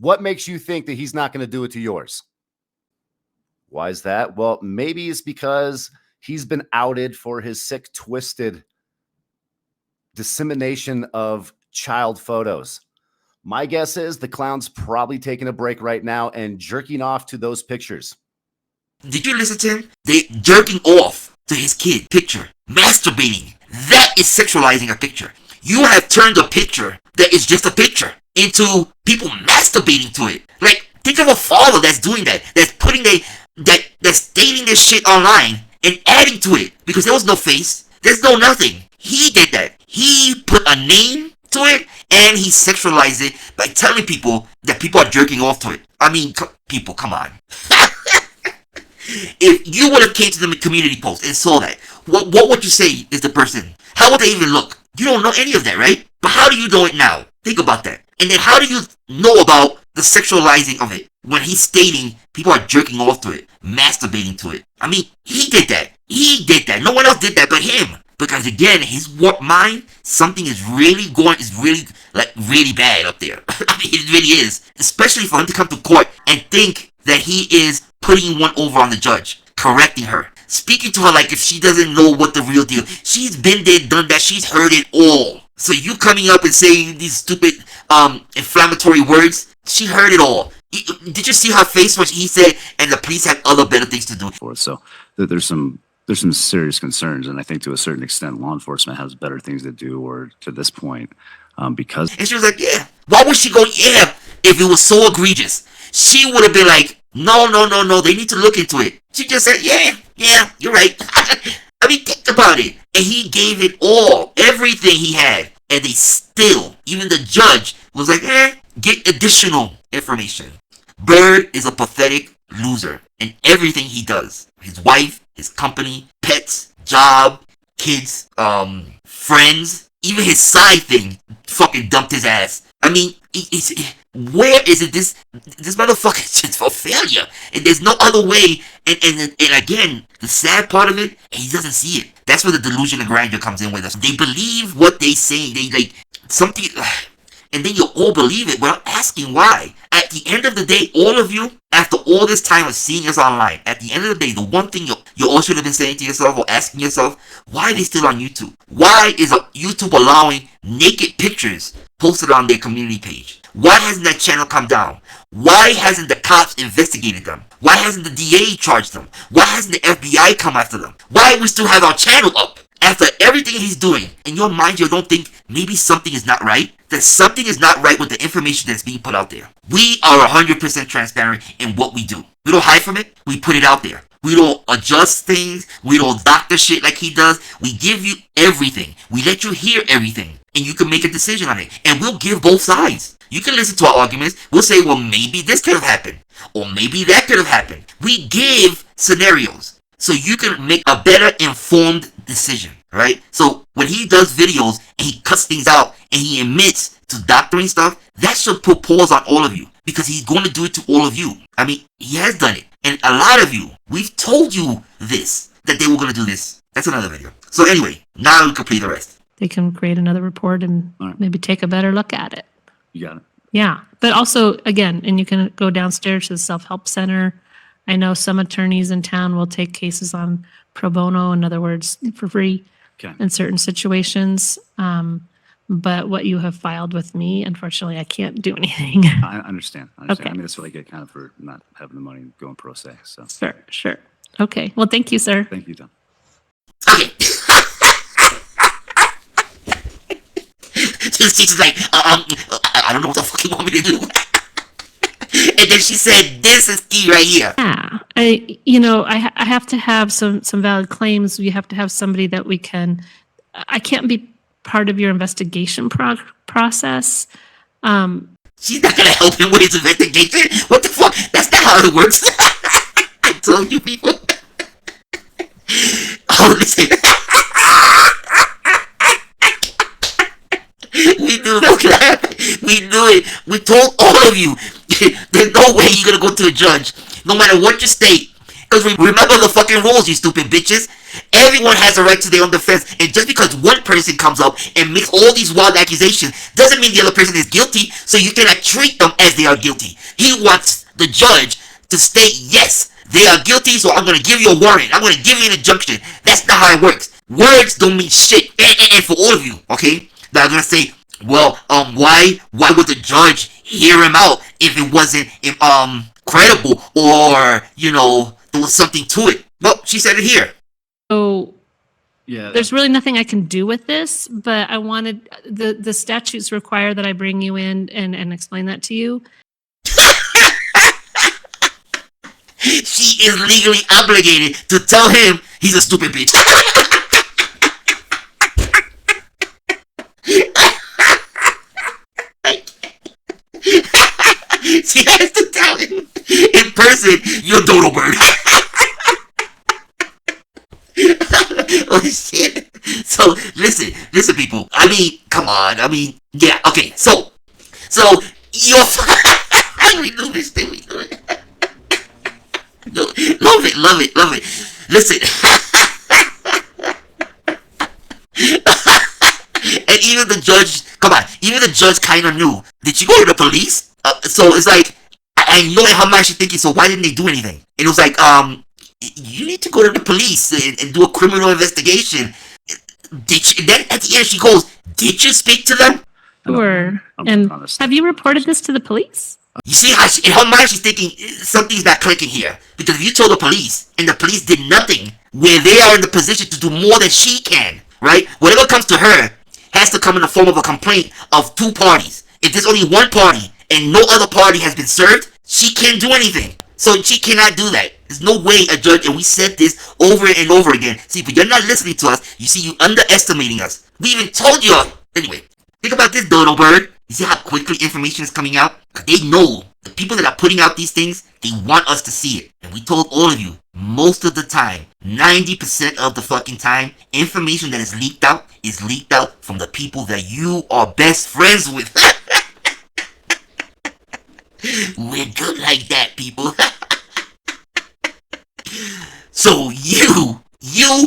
What makes you think that he's not going to do it to yours? Why is that? Well, maybe it's because he's been outed for his sick, twisted dissemination of child photos. My guess is the clown's probably taking a break right now and jerking off to those pictures. Did you listen to him? They jerking off to his kid picture, masturbating. That is sexualizing a picture. You have turned a picture that is just a picture into people masturbating to it. Like, think of a father that's doing that, that's putting that's stating this shit online, and adding to it because there was no face. There's no nothing. He did that. He put a name to it and he sexualized it by telling people that people are jerking off to it. I mean, people, come on. If you would have came to the community post and saw that, what would you say is the person? How would they even look? You don't know any of that, right? But how do you know it now? Think about that. And then how do you know about the sexualizing of it when he's stating people are jerking off to it, masturbating to it? I mean, he did that. He did that. No one else did that but him. Because again, his warped mind, something is really really bad up there. I mean, it really is. Especially for him to come to court and think that he is putting one over on the judge, correcting her, speaking to her like if she doesn't know what the real deal. She's been there, done that. She's heard it all. So you coming up and saying these stupid, inflammatory words, she heard it all. Did you see her face when he said, and the police had other better things to do? So there's some serious concerns, and I think to a certain extent, law enforcement has better things to do, or to this point, because. And she was like, yeah. Why would she go, yeah, if it was so egregious? She would have been like, no, they need to look into it. She just said, yeah, you're right. I mean, think about it. And he gave it all, everything he had. And they still, even the judge was like, get additional information. Bird is a pathetic loser in everything he does. His wife, his company, pets, job, kids, friends, even his side thing fucking dumped his ass. I mean, where is it? This motherfucker is just a failure, and there's no other way. And again, the sad part of it, he doesn't see it. That's where the delusion and grandeur comes in with us. They believe what they say. They like something, and then you all believe it without asking why. At the end of the day, all of you, after all this time of seeing us online, at the end of the day, the one thing you all should have been saying to yourself or asking yourself, why are they still on YouTube? Why is YouTube allowing naked pictures posted on their community page? Why hasn't that channel come down? Why hasn't the cops investigated them? Why hasn't the DA charged them? Why hasn't the FBI come after them? Why do we still have our channel up? After everything he's doing, in your mind you don't think maybe something is not right? That something is not right with the information that's being put out there. We are 100% transparent in what we do. We don't hide from it. We put it out there. We don't adjust things. We don't doctor shit like he does. We give you everything. We let you hear everything. And you can make a decision on it. And we'll give both sides. You can listen to our arguments. We'll say, well, maybe this could have happened. Or maybe that could have happened. We give scenarios. So you can make a better informed decision, right? So when he does videos and he cuts things out and he admits to doctoring stuff, that should put pause on all of you. Because he's going to do it to all of you. I mean, he has done it. And a lot of you, we've told you this, that they were going to do this. That's another video. So anyway, now we complete the rest. They can create another report and maybe take a better look at it. You got it. Yeah. But also, again, and you can go downstairs to the self-help center. I know some attorneys in town will take cases on pro bono, in other words, for free in certain situations. But what you have filed with me, unfortunately, I can't do anything. I understand. Okay. I mean, that's what I get kind of for not having the money going pro se. So Sure. Okay. Well, thank you, sir. thank you, Tom. Okay. She's like, I don't know what the fuck you want me to do. And then she said, this is key right here. Yeah. I have to have some valid claims. We have to have somebody that we can. I can't be part of your investigation process. She's not gonna help him with his investigation. What the fuck? That's not how it works. I told you people. Oh, listen. We knew that was gonna happen. We knew it. We told all of you. There's no way you're gonna go to a judge, no matter what you state. Because remember the fucking rules, you stupid bitches. Everyone has a right to their own defense, and just because one person comes up and makes all these wild accusations doesn't mean the other person is guilty, so you cannot treat them as they are guilty. He wants the judge to state, yes, they are guilty, so I'm going to give you a warrant. I'm going to give you an injunction. That's not how it works. Words don't mean shit. And for all of you, okay, that are going to say, well, why would the judge hear him out if it wasn't credible, or, there was something to it? Well, she said it here. So Yeah. there's really nothing I can do with this, but I wanted the statutes require that I bring you in and explain that to you. she is legally obligated to tell him he's a stupid bitch. She has to tell him in person, you're dodo bird. Oh shit. So listen people. I mean, come on. I mean, yeah, okay. So you're we do this thing, we do it. Love it. Listen. And even the judge, come on, even the judge kind of knew. Did she go to the police? So it's like, I know how much she's thinking, so why didn't they do anything? And it was like, you need to go to the police and do a criminal investigation. Then at the end she goes, did you speak to them? Sure. And have you reported this to the police? You see how in her mind she's thinking, something's not clicking here. Because if you told the police, and the police did nothing, where they are in the position to do more than she can, right? Whatever comes to her has to come in the form of a complaint of two parties. If there's only one party, and no other party has been served, she can't do anything. So she cannot do that. There's no way a judge, and we said this over and over again. See, but you're not listening to us. You see, you underestimating us. We even told you. Anyway, think about this, dodo bird. You see how quickly information is coming out? They know. The people that are putting out these things, they want us to see it. And we told all of you, most of the time, 90% of the fucking time, information that is leaked out from the people that you are best friends with. We're good like that, people. So you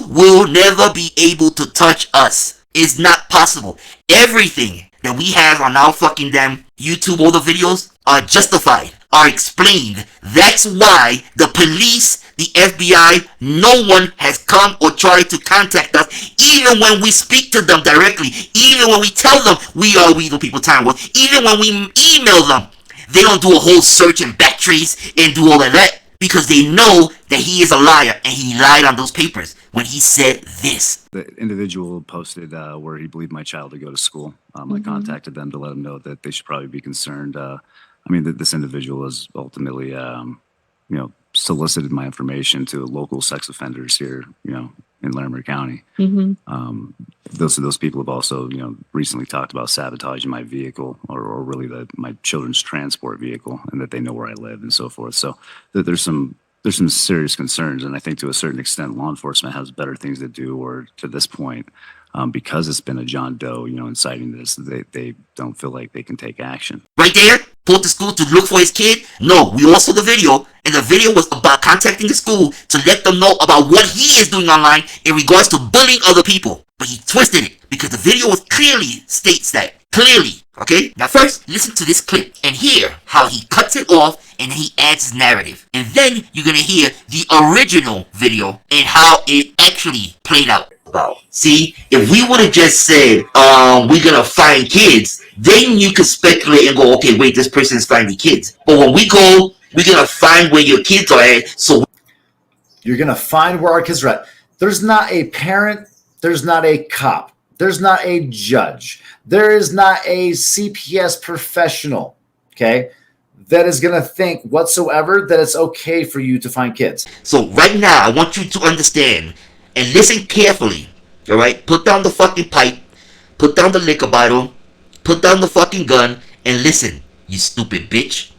will never be able to touch us. It's not possible. Everything that we have on our fucking damn YouTube, all the videos, are justified, are explained. That's why the police, the FBI, no one has come or tried to contact us, even when we speak to them directly, even when we tell them we are We the People Tyrants, even when we email them. They don't do a whole search and backtrace and do all of that because they know that he is a liar and he lied on those papers when he said this. The individual posted where he believed my child to go to school. I contacted them to let them know that they should probably be concerned. I mean, that this individual has ultimately, solicited my information to local sex offenders here, in Larimer County. Those people have also, recently talked about sabotaging my vehicle or really my children's transport vehicle, and that they know where I live and so forth. So there's some serious concerns, and I think to a certain extent, law enforcement has better things to do, or to this point, because it's been a John Doe, inciting this, they don't feel like they can take action. Right there, pulled to school to look for his kid. No, we all saw the video, and the video was about contacting the school to let them know about what he is doing online in regards to bullying other people. But he twisted it because the video clearly states that. Clearly. Okay? Now first, listen to this clip and hear how he cuts it off and he adds his narrative. And then you're gonna hear the original video and how it actually played out. Wow. See, if we would have just said, we're gonna find kids, then you could speculate and go, okay, wait, this person is finding kids. But when we go, we're gonna find where your kids are at, so you're gonna find where our kids are at. There's not a parent, there's not a cop, there's not a judge, there is not a CPS professional, okay, that is going to think whatsoever that it's okay for you to find kids. So right now, I want you to understand and listen carefully, all right? Put down the fucking pipe, put down the liquor bottle, put down the fucking gun, and listen, you stupid bitch.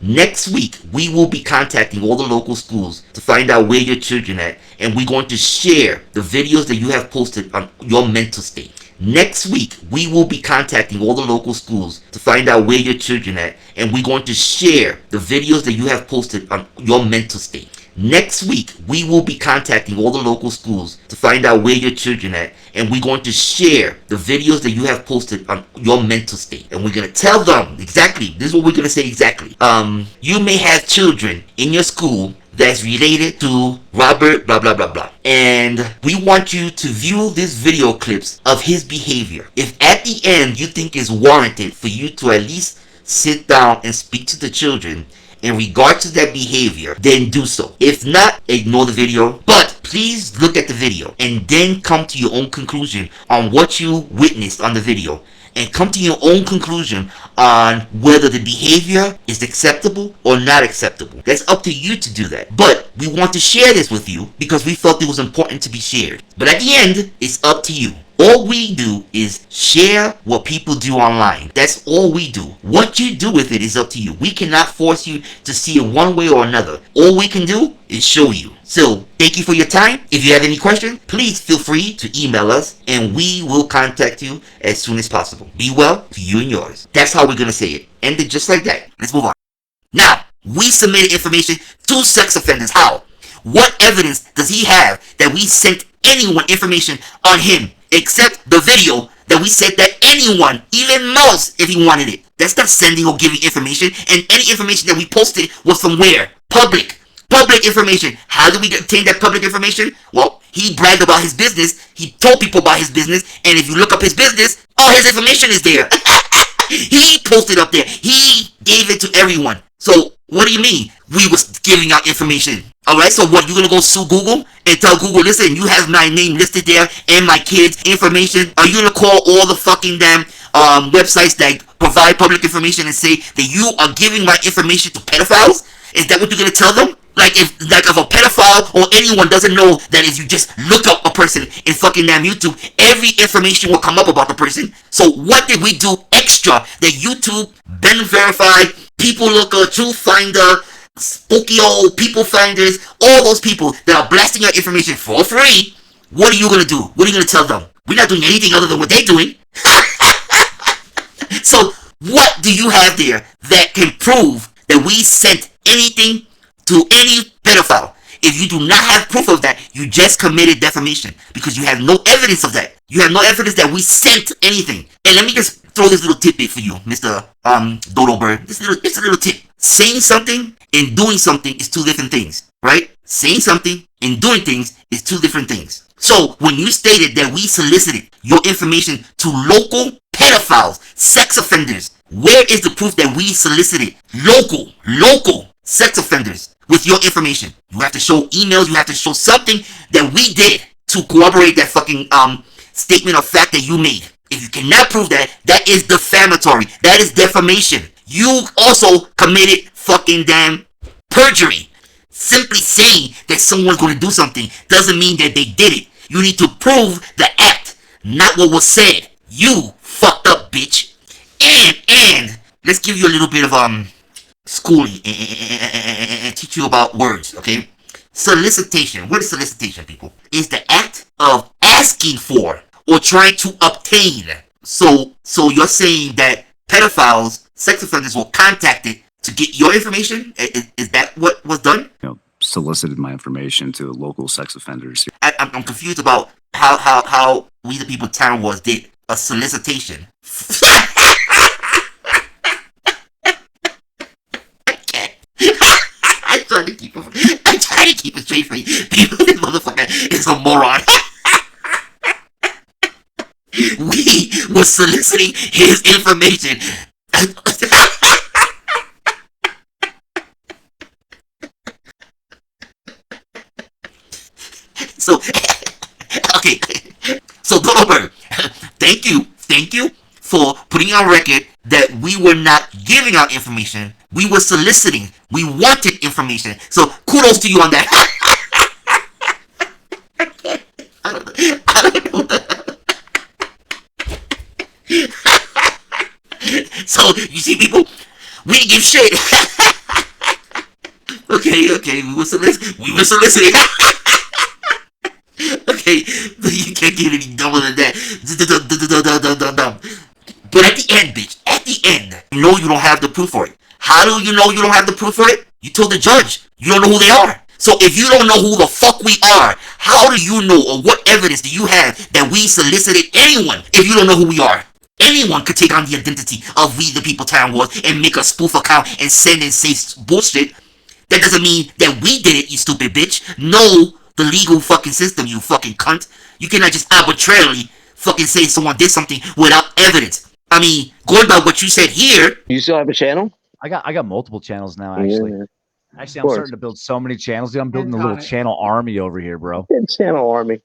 Next week, we will be contacting all the local schools to find out where your children are at, and we're going to share the videos that you have posted on your mental state. Next week, we will be contacting all the local schools to find out where your children are at, and we're going to share the videos that you have posted on your mental state. Next week, we will be contacting all the local schools to find out where your children are at, and we're going to share the videos that you have posted on your mental state. And we're going to tell them exactly, this is what we're going to say exactly. You may have children in your school that's related to Robert, blah, blah, blah, blah. And we want you to view these video clips of his behavior. If at the end you think it's warranted for you to at least sit down and speak to the children in regard to that behavior, then do so. If not, ignore the video. But please look at the video and then come to your own conclusion on what you witnessed on the video. And come to your own conclusion on whether the behavior is acceptable or not acceptable. That's up to you to do that. But we want to share this with you because we felt it was important to be shared. But at the end, it's up to you. All we do is share what people do online. That's all we do. What you do with it is up to you. We cannot force you to see it one way or another. All we can do is show you. So, thank you for your time. If you have any questions, please feel free to email us and we will contact you as soon as possible. Be well to you and yours. That's how we're going to say it. End it just like that. Let's move on. Now, we submitted information to sex offenders. How? What evidence does he have that we sent anyone information on him except the video that we said that anyone, even Mouse, if he wanted it? That's not sending or giving information. And any information that we posted was from where? Public information. How did we obtain that public information? Well, he bragged about his business. He told people about his business. And if you look up his business, all his information is there. He posted up there. He gave it to everyone. So, what do you mean? We was giving out information. Alright, so what, you gonna go sue Google and tell Google, listen, you have my name listed there and my kids' information? Are you gonna call all the fucking damn websites that provide public information and say that you are giving my information to pedophiles? Is that what you're gonna tell them? Like if a pedophile or anyone doesn't know that if you just look up a person in fucking damn YouTube, every information will come up about the person. So what did we do extra that YouTube, Ben Verified, People Looker, Truth Finder, Spokio, People Finders, all those people that are blasting our information for free, what are you gonna do? What are you gonna tell them? We're not doing anything other than what they're doing. So what do you have there that can prove that we sent anything to any pedophile? If you do not have proof of that, you just committed defamation because you have no evidence of that. You have no evidence that we sent anything. And let me just throw this little tidbit for you, Mr. Dodo Bird. It's a little tip. Saying something and doing something is two different things, right? Saying something and doing things is two different things. So when you stated that we solicited your information to local pedophiles, sex offenders, where is the proof that we solicited local sex offenders with your information? You have to show emails, you have to show something that we did to corroborate that fucking statement of fact that you made. If you cannot prove that, that is defamatory. That is defamation. You also committed fucking damn perjury. Simply saying that someone's going to do something doesn't mean that they did it. You need to prove the act, not what was said. You fucked up, bitch. And let's give you a little bit of schooling and teach you about words, okay? Solicitation. What is solicitation, people? Is the act of asking for or trying to obtain. So you're saying that pedophiles, sex offenders were contacted to get your information? Is that what was done? Solicited my information to local sex offenders. I'm confused about how We the People Tyrants did a solicitation. I'm trying to keep it straight for you. People, this motherfucker is a moron. We were soliciting his information. So, okay. So, Dober, thank you for putting on record that we were not giving out information. We were soliciting. We wanted information. So, kudos to you on that. I don't know. So, you see, people, we didn't give shit. Okay, we were soliciting. Okay, you can't get any dumber than that. But at the end, bitch, at the end, you know you don't have the proof for it. How do you know you don't have the proof for it? You told the judge. You don't know who they are. So if you don't know who the fuck we are, how do you know, or what evidence do you have that we solicited anyone if you don't know who we are? Anyone could take on the identity of We the People Tyrants and make a spoof account and send and say bullshit. That doesn't mean that we did it, you stupid bitch. Know the legal fucking system, you fucking cunt. You cannot just arbitrarily fucking say someone did something without evidence. I mean, going by what you said here. You still have a channel? I got multiple channels now, actually. Yeah. Actually, I'm course. starting to build so many channels. Dude, I'm building a Hands little on it. channel army over here, bro. Good channel army.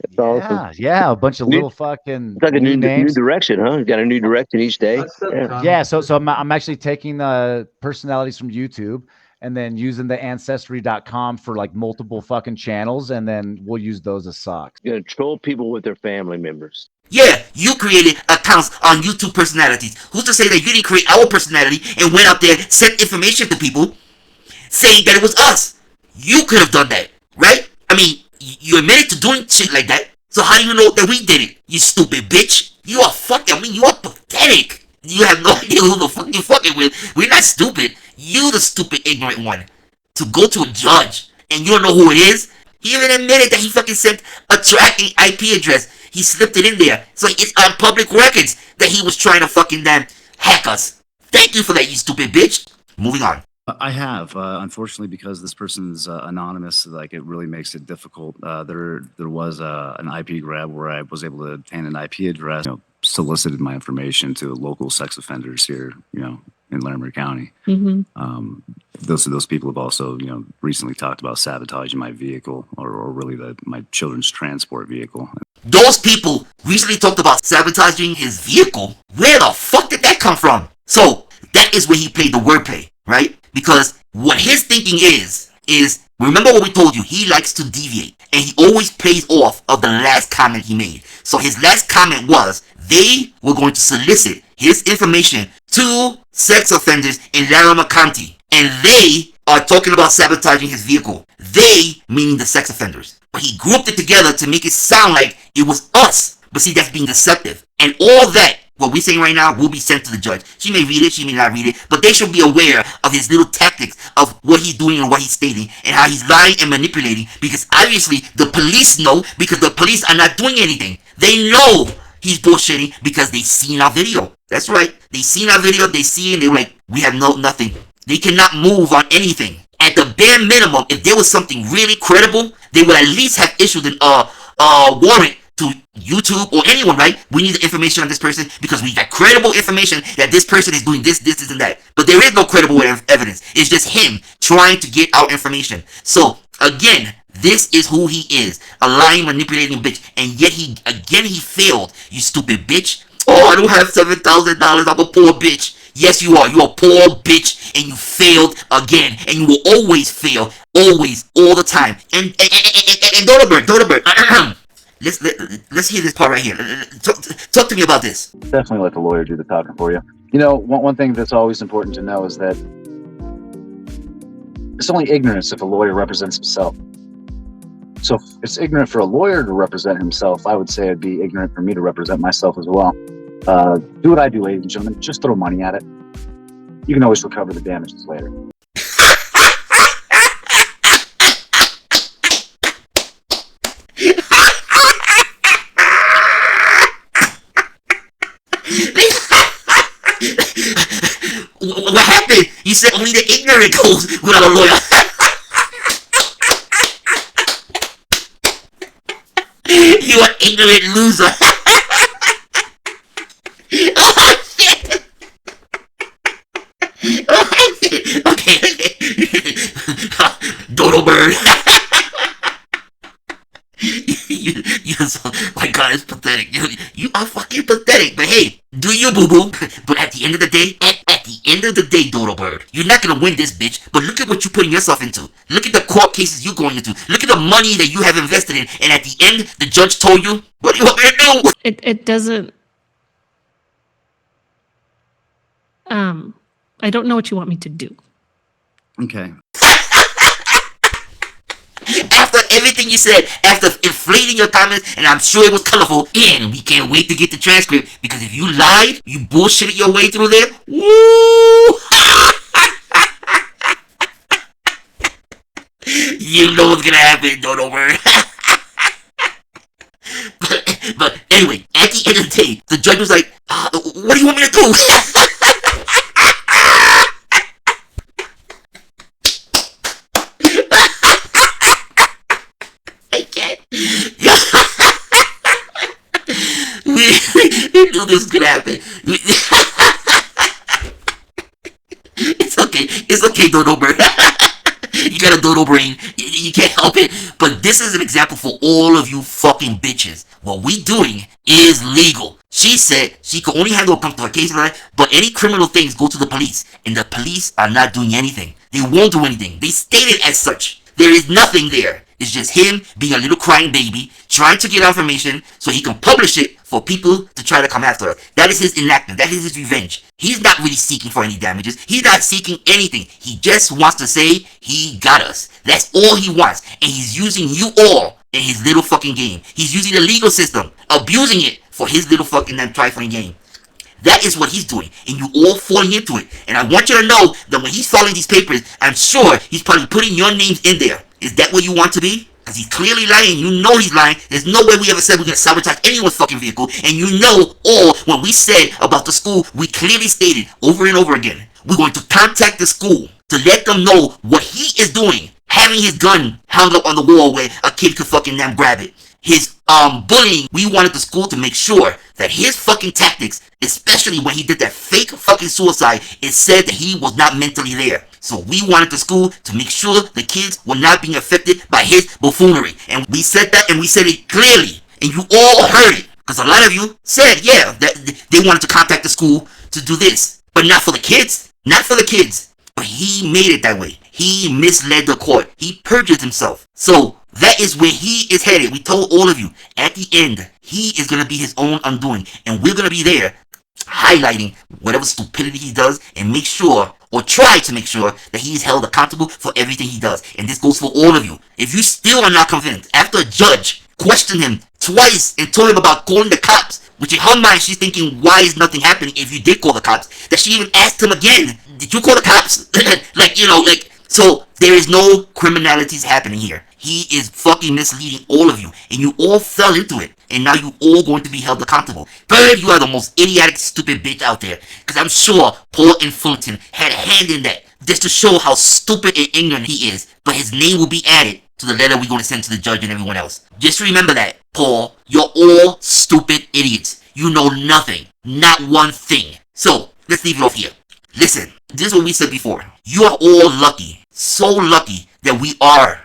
That's awesome. Yeah, a bunch of New- little fucking It's like a new names. direction, huh? You got a new direction each day. That's it, Yeah. John. Yeah, so I'm actually taking the personalities from YouTube and then using the ancestry.com for like multiple fucking channels, and then we'll use those as socks. You're gonna troll people with their family members. Yeah, you created accounts on YouTube personalities. Who's to say that you didn't create our personality and went out there, sent information to people saying that it was us? You could have done that, right? I mean, you admitted to doing shit like that. So how do you know that we did it? You stupid bitch. You are fucking, I mean, you are pathetic. You have no idea who the fuck you're fucking with. We're not stupid. You the stupid ignorant one. To go to a judge and you don't know who it is? He even admitted that he fucking sent a tracking IP address. He slipped it in there. So it's on public records that he was trying to fucking hack us. Thank you for that, you stupid bitch. Moving on. I have, unfortunately, because this person's anonymous, like it really makes it difficult. There was an IP grab where I was able to obtain an IP address, solicited my information to local sex offenders here, in Larimer County. Mm-hmm. Those people have also, recently talked about sabotaging my vehicle or really my children's transport vehicle. Those people recently talked about sabotaging his vehicle. Where the fuck did that come from? So that is where he played the wordplay, right? Because what his thinking is remember what we told you, he likes to deviate and he always plays off of the last comment he made. So his last comment was they were going to solicit his information to sex offenders in Larimer County, and they are talking about sabotaging his vehicle. They meaning the sex offenders. But he grouped it together to make it sound like it was us. But see, that's being deceptive. And all that, what we're saying right now, will be sent to the judge. She may read it, she may not read it, but they should be aware of his little tactics of what he's doing and what he's stating and how he's lying and manipulating, because obviously the police know, because the police are not doing anything. They know he's bullshitting because they've seen our video. That's right. They've seen our video, they see it, and they're like, we have nothing. They cannot move on anything. At the bare minimum, if there was something really credible, they would at least have issued an warrant to YouTube or anyone, right? We need the information on this person because we got credible information that this person is doing this, and that. But there is no credible evidence. It's just him trying to get our information. So, again, this is who he is. A lying, manipulating bitch. And yet he failed, you stupid bitch. Oh, I don't have $7,000. I'm a poor bitch. Yes, you are. You're a poor bitch, and you failed again, and you will always fail, always, all the time. And Donabird, let's hear this part right here. Talk to me about this. Definitely let the lawyer do the talking for you. One thing that's always important to know is that it's only ignorance if a lawyer represents himself. So if it's ignorant for a lawyer to represent himself, I would say it'd be ignorant for me to represent myself as well. Do what I do, ladies and gentlemen. Just throw money at it. You can always recover the damages later. What happened? You said only the ignorant goes without a lawyer. You an ignorant loser. Oh shit. Oh shit. Okay. Dodo bird. You're so, my God, it's pathetic. You are fucking pathetic. But hey, do you, boo boo? But at the end of the day, at the end of the day, Dodo bird, you're not gonna win this bitch. But look at what you're putting yourself into. Look at the court cases you're going into. Look at the money that you have invested in. And at the end, the judge told you, what do you want me to do? It doesn't. I don't know what you want me to do. Okay. After everything you said, after inflating your comments, and I'm sure it was colorful, and we can't wait to get the transcript, because if you lied, you bullshitted your way through there, woo! You know what's gonna happen, don't worry. But anyway, at the end of the day, the judge was like, what do you want me to do? We knew this could happen. It's okay, Dodo Bird. You got a dodo brain. You can't help it. But this is an example for all of you fucking bitches. What we doing is legal. She said she could only handle a particular case like that, but any criminal things go to the police, and the police are not doing anything. They won't do anything. They stated as such. There is nothing there. It's just him being a little crying baby, trying to get information so he can publish it for people to try to come after us. That is his enactment. That is his revenge. He's not really seeking for any damages. He's not seeking anything. He just wants to say he got us. That's all he wants. And he's using you all in his little fucking game. He's using the legal system, abusing it for his little fucking trifling game. That is what he's doing, and you all falling into it. And I want you to know that when he's filing these papers, I'm sure he's probably putting your names in there. Is that what you want to be? Because he's clearly lying. You know he's lying. There's no way we ever said we're going to sabotage anyone's fucking vehicle. And you know all when we said about the school, we clearly stated over and over again, we're going to contact the school to let them know what he is doing. Having his gun hung up on the wall where a kid could fucking grab it. His bullying, we wanted the school to make sure that his fucking tactics, especially when he did that fake fucking suicide, it said that he was not mentally there. So we wanted the school to make sure the kids were not being affected by his buffoonery. And we said that, and we said it clearly. And you all heard it. Because a lot of you said, yeah, that they wanted to contact the school to do this. But not for the kids. Not for the kids. But he made it that way. He misled the court. He perjured himself. So that is where he is headed. We told all of you, at the end, he is going to be his own undoing. And we're going to be there highlighting whatever stupidity he does and make sure, or try to make sure, that he is held accountable for everything he does. And this goes for all of you. If you still are not convinced, after a judge questioned him twice and told him about calling the cops, which in her mind she's thinking, why is nothing happening if you did call the cops, that she even asked him again, did you call the cops? So there is no criminalities happening here. He is fucking misleading all of you, and you all fell into it, and now you all going to be held accountable. Bird, you are the most idiotic, stupid bitch out there, because I'm sure Paul and Fulton had a hand in that, just to show how stupid and ignorant he is, but his name will be added to the letter we're going to send to the judge and everyone else. Just remember that, Paul, you're all stupid idiots. You know nothing, not one thing. So, let's leave it off here. Listen, this is what we said before. You are all lucky, so lucky that we are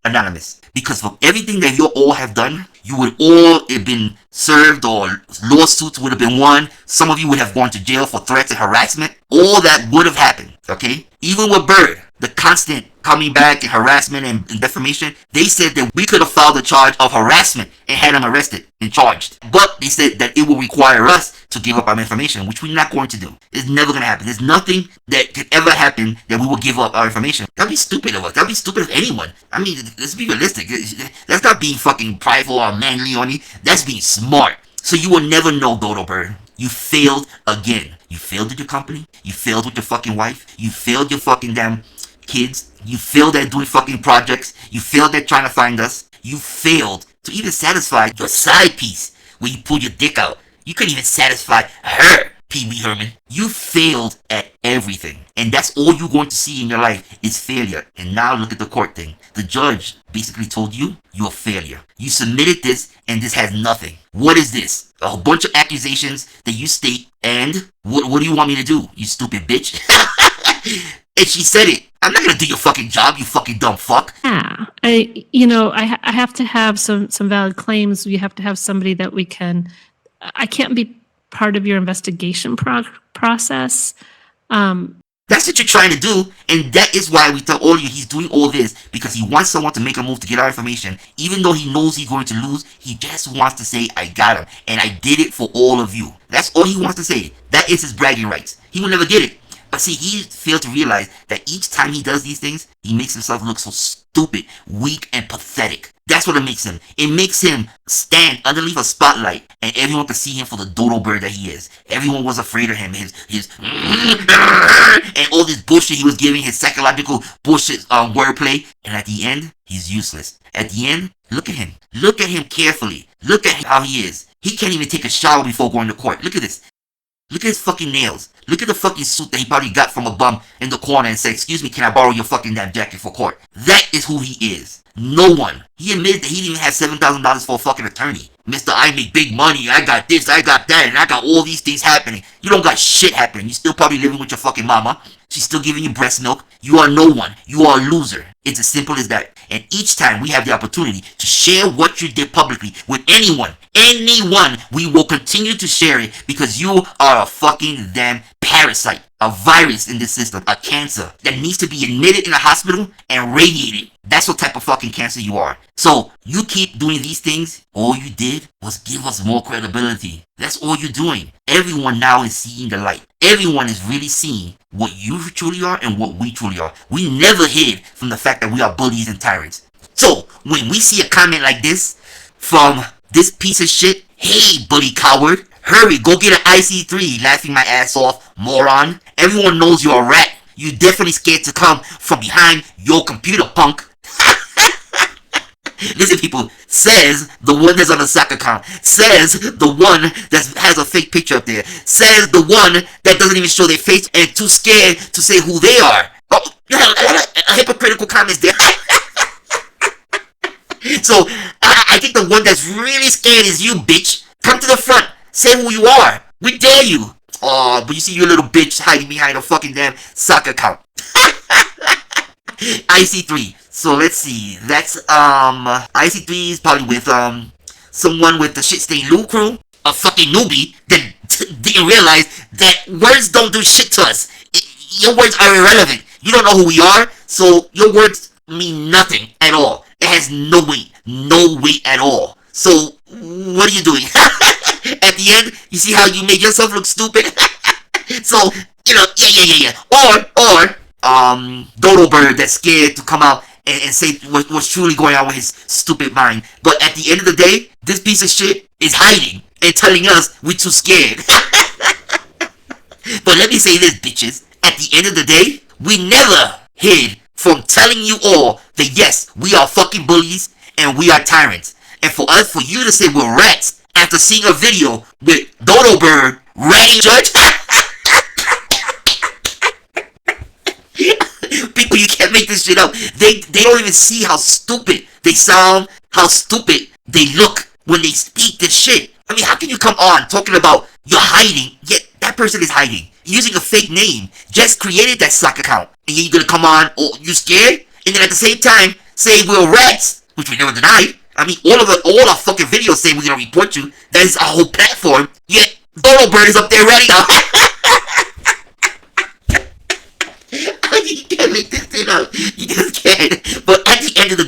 anonymous. Because for everything that you all have done, you would all have been served, or lawsuits would have been won. Some of you would have gone to jail for threats and harassment. All that would have happened, okay? Even with Bird, the constant coming back and harassment and defamation, they said that we could have filed a charge of harassment and had him arrested and charged. But they said that it will require us to give up our information, which we're not going to do. It's never going to happen. There's nothing that could ever happen that we will give up our information. That'd be stupid of us. That'd be stupid of anyone. I mean, let's be realistic. That's not being fucking prideful or manly on you. That's being smart. So you will never know, Dodo Bird. You failed again. You failed at your company. You failed with your fucking wife. You failed your fucking damn kids. You failed at doing fucking projects. You failed at trying to find us. You failed to even satisfy your side piece where you pull your dick out. You couldn't even satisfy her, Pee Wee Herman. You failed at everything. And that's all you're going to see in your life is failure. And now look at the court thing. The judge basically told you, you're a failure. You submitted this, and this has nothing. What is this? A whole bunch of accusations that you state, and what do you want me to do, you stupid bitch? And she said it. I'm not gonna do your fucking job, you fucking dumb fuck. Yeah, I have to have some valid claims. We have to have somebody that we can. I can't be part of your investigation process. That's what you're trying to do, and that is why we tell all of you he's doing all this, because he wants someone to make a move to get our information. Even though he knows he's going to lose, he just wants to say, I got him, and I did it for all of you. That's all he wants to say. That is his bragging rights. He will never get it. But see, he failed to realize that each time he does these things, he makes himself look so stupid, weak, and pathetic. That's what it makes him. It makes him stand underneath a spotlight, and everyone can see him for the dodo bird that he is. Everyone was afraid of him. His and all this bullshit he was giving, his psychological bullshit wordplay. And at the end, he's useless. At the end, look at him. Look at him carefully. Look at how he is. He can't even take a shower before going to court. Look at this. Look at his fucking nails. Look at the fucking suit that he probably got from a bum in the corner and said, excuse me, can I borrow your fucking damn jacket for court? That is who he is. No one. He admitted that he didn't even have $7,000 for a fucking attorney. Mr. I make big money, I got this, I got that, and I got all these things happening. You don't got shit happening. You still probably living with your fucking mama. She's still giving you breast milk. You are no one. You are a loser. It's as simple as that. And each time we have the opportunity to share what you did publicly with anyone, we will continue to share it because you are a fucking damn parasite, a virus in this system, a cancer that needs to be admitted in a hospital and radiated. That's what type of fucking cancer you are. So you keep doing these things. All you did was give us more credibility. That's all you're doing. Everyone now is seeing the light. Everyone is really seeing what you truly are and what we truly are. We never hid from the fact that we are bullies and tyrants. So when we see a comment like this from this piece of shit, hey bully coward, hurry, go get an IC3, laughing my ass off, moron. Everyone knows you're a rat. You're definitely scared to come from behind your computer, punk. Listen, people, says the one that's on the soccer account, says the one that has a fake picture up there, says the one that doesn't even show their face and too scared to say who they are. Oh, a hypocritical comments there. So, I think the one that's really scared is you, bitch. Come to the front. Say who you are. We dare you. Oh, but you see your little bitch hiding behind a fucking damn soccer account. IC3. So let's see. That's IC3 is probably with someone with the shit stain Lou crew. A fucking newbie that didn't realize that words don't do shit to us. Your words are irrelevant. You don't know who we are, so your words mean nothing at all. It has no weight at all. So what are you doing? At the end, you see how you made yourself look stupid? So, you know, yeah. Or Dodo Bird that's scared to come out and say what's truly going on with his stupid mind. But at the end of the day, this piece of shit is hiding and telling us we're too scared. But let me say this, bitches. At the end of the day, we never hid from telling you all that yes, we are fucking bullies and we are tyrants. And for you to say we're rats after seeing a video with Dodo Bird ratting judge. People, you can't make this shit up. They don't even see how stupid they sound, how stupid they look when they speak this shit. I mean, how can you come on talking about you're hiding, yet that person is hiding, using a fake name, just created that sock account, and you're gonna come on, oh, you scared? And then at the same time, say we're rats, which we never denied. I mean, all our fucking videos say we're gonna report you. That is our whole platform, yet Dodo Bird is up there ready now. You can't make this thing up. You just can't. But at the end of the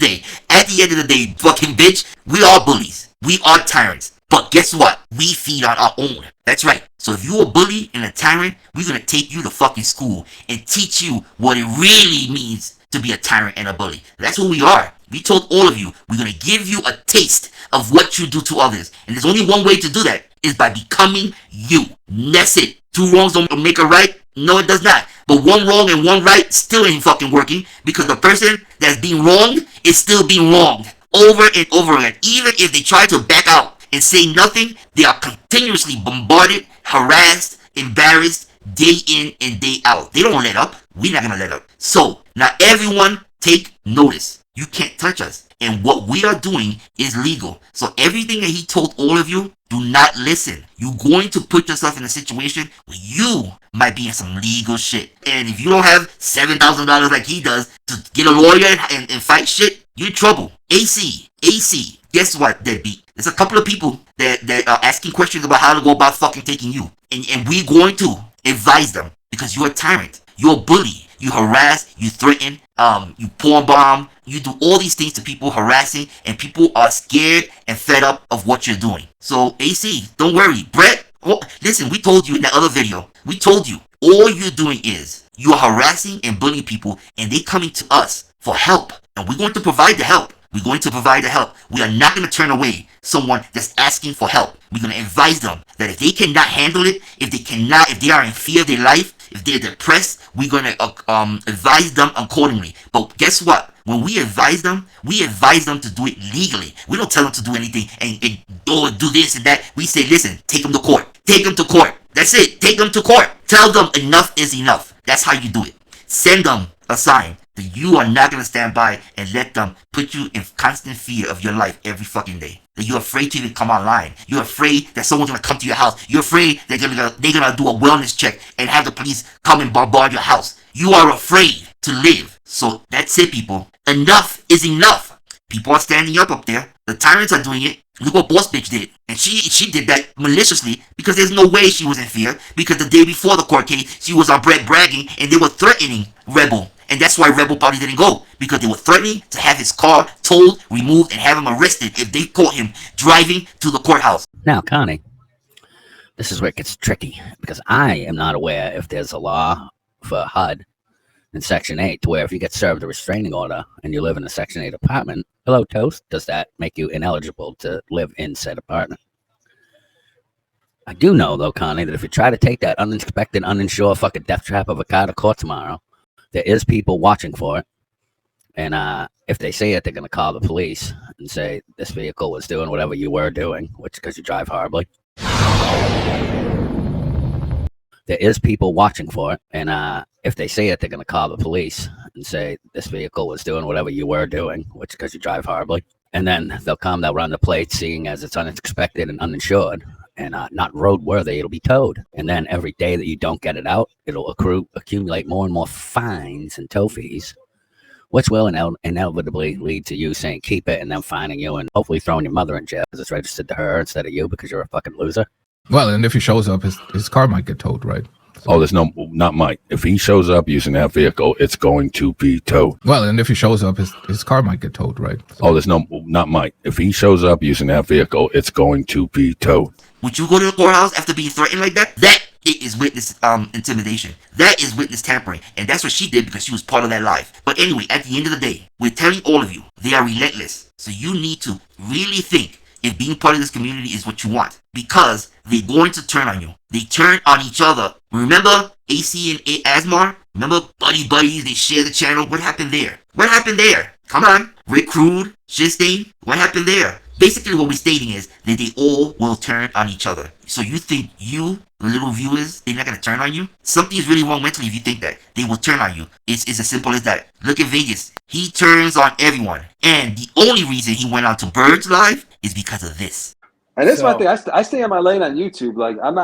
day, fucking bitch, we are bullies. We are tyrants. But guess what? We feed on our own. That's right. So if you're a bully and a tyrant, we're gonna take you to fucking school and teach you what it really means to be a tyrant and a bully. That's who we are. We told all of you, we're gonna give you a taste of what you do to others. And there's only one way to do that, is by becoming you. That's it. Two wrongs don't make a right. No, it does not. But one wrong and one right still ain't fucking working, because the person that's being wronged is still being wronged over and over again. Even if they try to back out and say nothing, they are continuously bombarded, harassed, embarrassed, day in and day out. They don't let up. We're not gonna let up. So now everyone take notice. You can't touch us. And what we are doing is legal. So everything that he told all of you, do not listen. You're going to put yourself in a situation where you might be in some legal shit. And if you don't have $7,000 like he does to get a lawyer and fight shit, you're in trouble. AC. Guess what, deadbeat? There's a couple of people that are asking questions about how to go about fucking taking you. And we're going to advise them, because you're a tyrant. You're a bully. You harass, you threaten, you porn bomb, you do all these things to people, harassing, and people are scared and fed up of what you're doing. So, AC, don't worry. Brett, listen, we told you in that other video, we told you, all you're doing is, you are harassing and bullying people, and they coming to us for help. And we're going to provide the help. We're going to provide the help. We are not going to turn away someone that's asking for help. We're going to advise them that if they cannot handle it, if they are in fear of their life, if they're depressed, we're going to advise them accordingly. But guess what? When we advise them to do it legally. We don't tell them to do anything and do this and that. We say, listen, take them to court. Take them to court. That's it. Take them to court. Tell them enough is enough. That's how you do it. Send them a sign that you are not going to stand by and let them put you in constant fear of your life every fucking day. That you're afraid to even come online. You're afraid that someone's going to come to your house. You're afraid they're going to do a wellness check and have the police come and bombard your house. You are afraid to live. So that's it, people. Enough is enough. People are standing up there. The Tyrants are doing it. Look what Boss Bitch did. And she did that maliciously because there's no way she was in fear, because the day before the court case, she was on Brett bragging and they were threatening Rebel. And that's why Rebel probably didn't go, because they were threatening to have his car towed, removed, and have him arrested if they caught him driving to the courthouse. Now, Connie, this is where it gets tricky, because I am not aware if there's a law for HUD in Section 8 to where if you get served a restraining order and you live in a Section 8 apartment, hello, Toast, does that make you ineligible to live in said apartment? I do know, though, Connie, that if you try to take that uninspected, uninsured fucking death trap of a car to court tomorrow, there is people watching for it. And if they see it, they're going to call the police and say, this vehicle was doing whatever you were doing, which because you drive horribly. There is people watching for it. And if they see it, they're going to call the police and say, this vehicle was doing whatever you were doing, which because you drive horribly. And then they'll run the plate, seeing as it's unexpected and uninsured and not roadworthy, it'll be towed. And then every day that you don't get it out, it'll accumulate more and more fines and tow fees, which will inevitably lead to you saying keep it and then fining you and hopefully throwing your mother in jail because it's registered to her instead of you because you're a fucking loser. Well, and if he shows up, his car might get towed, right? Oh, there's not Mike. If he shows up using that vehicle, it's going to be towed. Well, and if he shows up, his car might get towed, right? Oh, there's not Mike. If he shows up using that vehicle, it's going to be towed. Would you go to the courthouse after being threatened like that? That is witness intimidation. That is witness tampering. And that's what she did because she was part of that life. But anyway, at the end of the day, we're telling all of you, they are relentless. So you need to really think if being part of this community is what you want, because they're going to turn on you. They turn on each other. Remember AC and Asmar? Remember buddies? They share the channel. What happened there? What happened there? Come on. Rick Crude, Shitstain. What happened there? Basically what we're stating is that they all will turn on each other. So you think you, the little viewers, they're not going to turn on you? Something is really wrong mentally if you think that. They will turn on you. It's as simple as that. Look at Vegas. He turns on everyone. And the only reason he went on to Bird's Live is because of this. And this is my thing. I stay on my lane on YouTube. Like I'm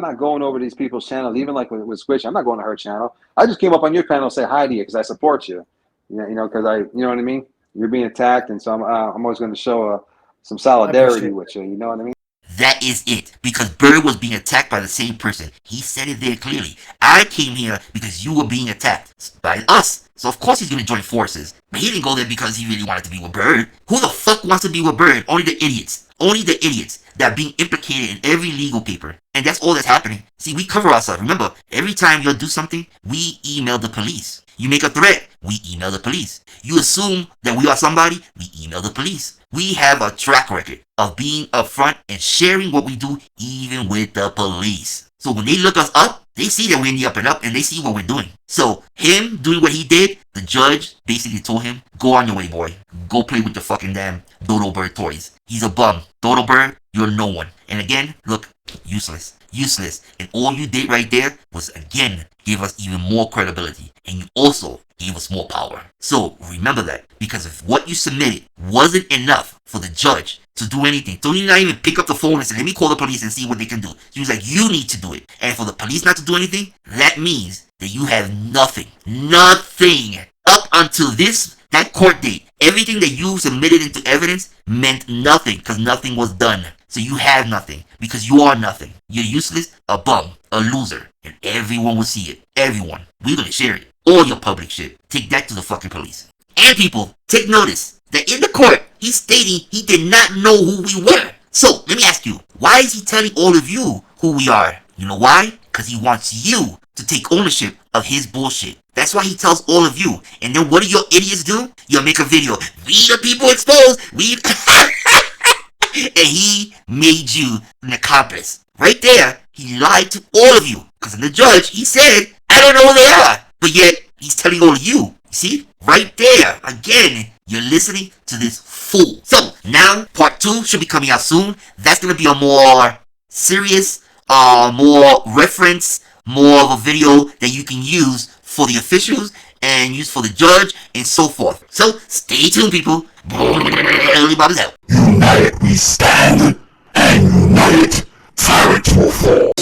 not going over these people's channels. Even like with Squish, I'm not going to her channel. I just came up on your panel to say hi to you because I support you. You know, because you know what I mean. You're being attacked, and so I'm always going to show some solidarity with you. You know what I mean? That is it. Because Bird was being attacked by the same person. He said it there clearly. I came here because you were being attacked by us. So of course he's going to join forces. But he didn't go there because he really wanted to be with Bird. Who the fuck wants to be with Bird? Only the idiots. Only the idiots that are being implicated in every legal paper. And that's all that's happening. See, we cover ourselves. Remember, every time you'll do something, we email the police. You make a threat, we email the police. You assume that we are somebody, we email the police. We have a track record of being upfront and sharing what we do, even with the police. So when they look us up, they see that we're in the up and up, and they see what we're doing. So him doing what he did, the judge basically told him, go on your way, boy. Go play with the fucking damn Dodo Bird toys. He's a bum. Dodo Bird, you're no one. And again, look, useless. Useless. And all you did right there was, again, give us even more credibility. And you also gave us more power. So remember that. Because if what you submitted wasn't enough for the judge to do anything, don't even not even pick up the phone and say, let me call the police and see what they can do. She was like, you need to do it. And for the police not to do anything, that means that you have nothing. Nothing. Up until that court date, everything that you submitted into evidence meant nothing because nothing was done. So you have nothing because you are nothing. You're useless, a bum, a loser. And everyone will see it. Everyone. We're going to share it. All your public shit. Take that to the fucking police. And people, take notice that in the court, he's stating he did not know who we were. So, let me ask you, why is he telling all of you who we are? You know why? Because he wants you to take ownership of his bullshit. That's why he tells all of you. And then what do your idiots do? You'll make a video. We the people exposed. We... And he made you an accomplice. Right there, he lied to all of you. Because in the judge, he said, I don't know who they are. But yet, he's telling all of you. See? Right there. Again, you're listening to this fool. So, now, part 2 should be coming out soon. That's going to be a more serious, more reference, more of a video that you can use for the officials and use for the judge and so forth. So, stay tuned, people. Everybody's out. United we stand, and united Tyrants will fall.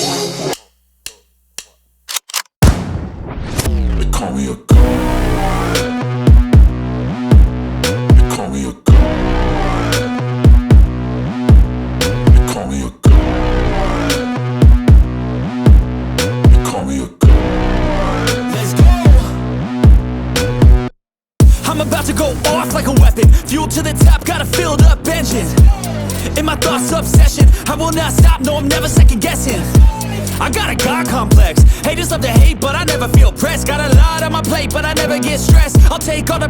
They call me about to go off like a weapon. Fuel to the top, got a filled up engine. In my thoughts, obsession, I will not stop, no, I'm never second guessing. I got a God complex, haters love to hate, but I never feel pressed. Got a lot on my plate, but I never get stressed. I'll take all the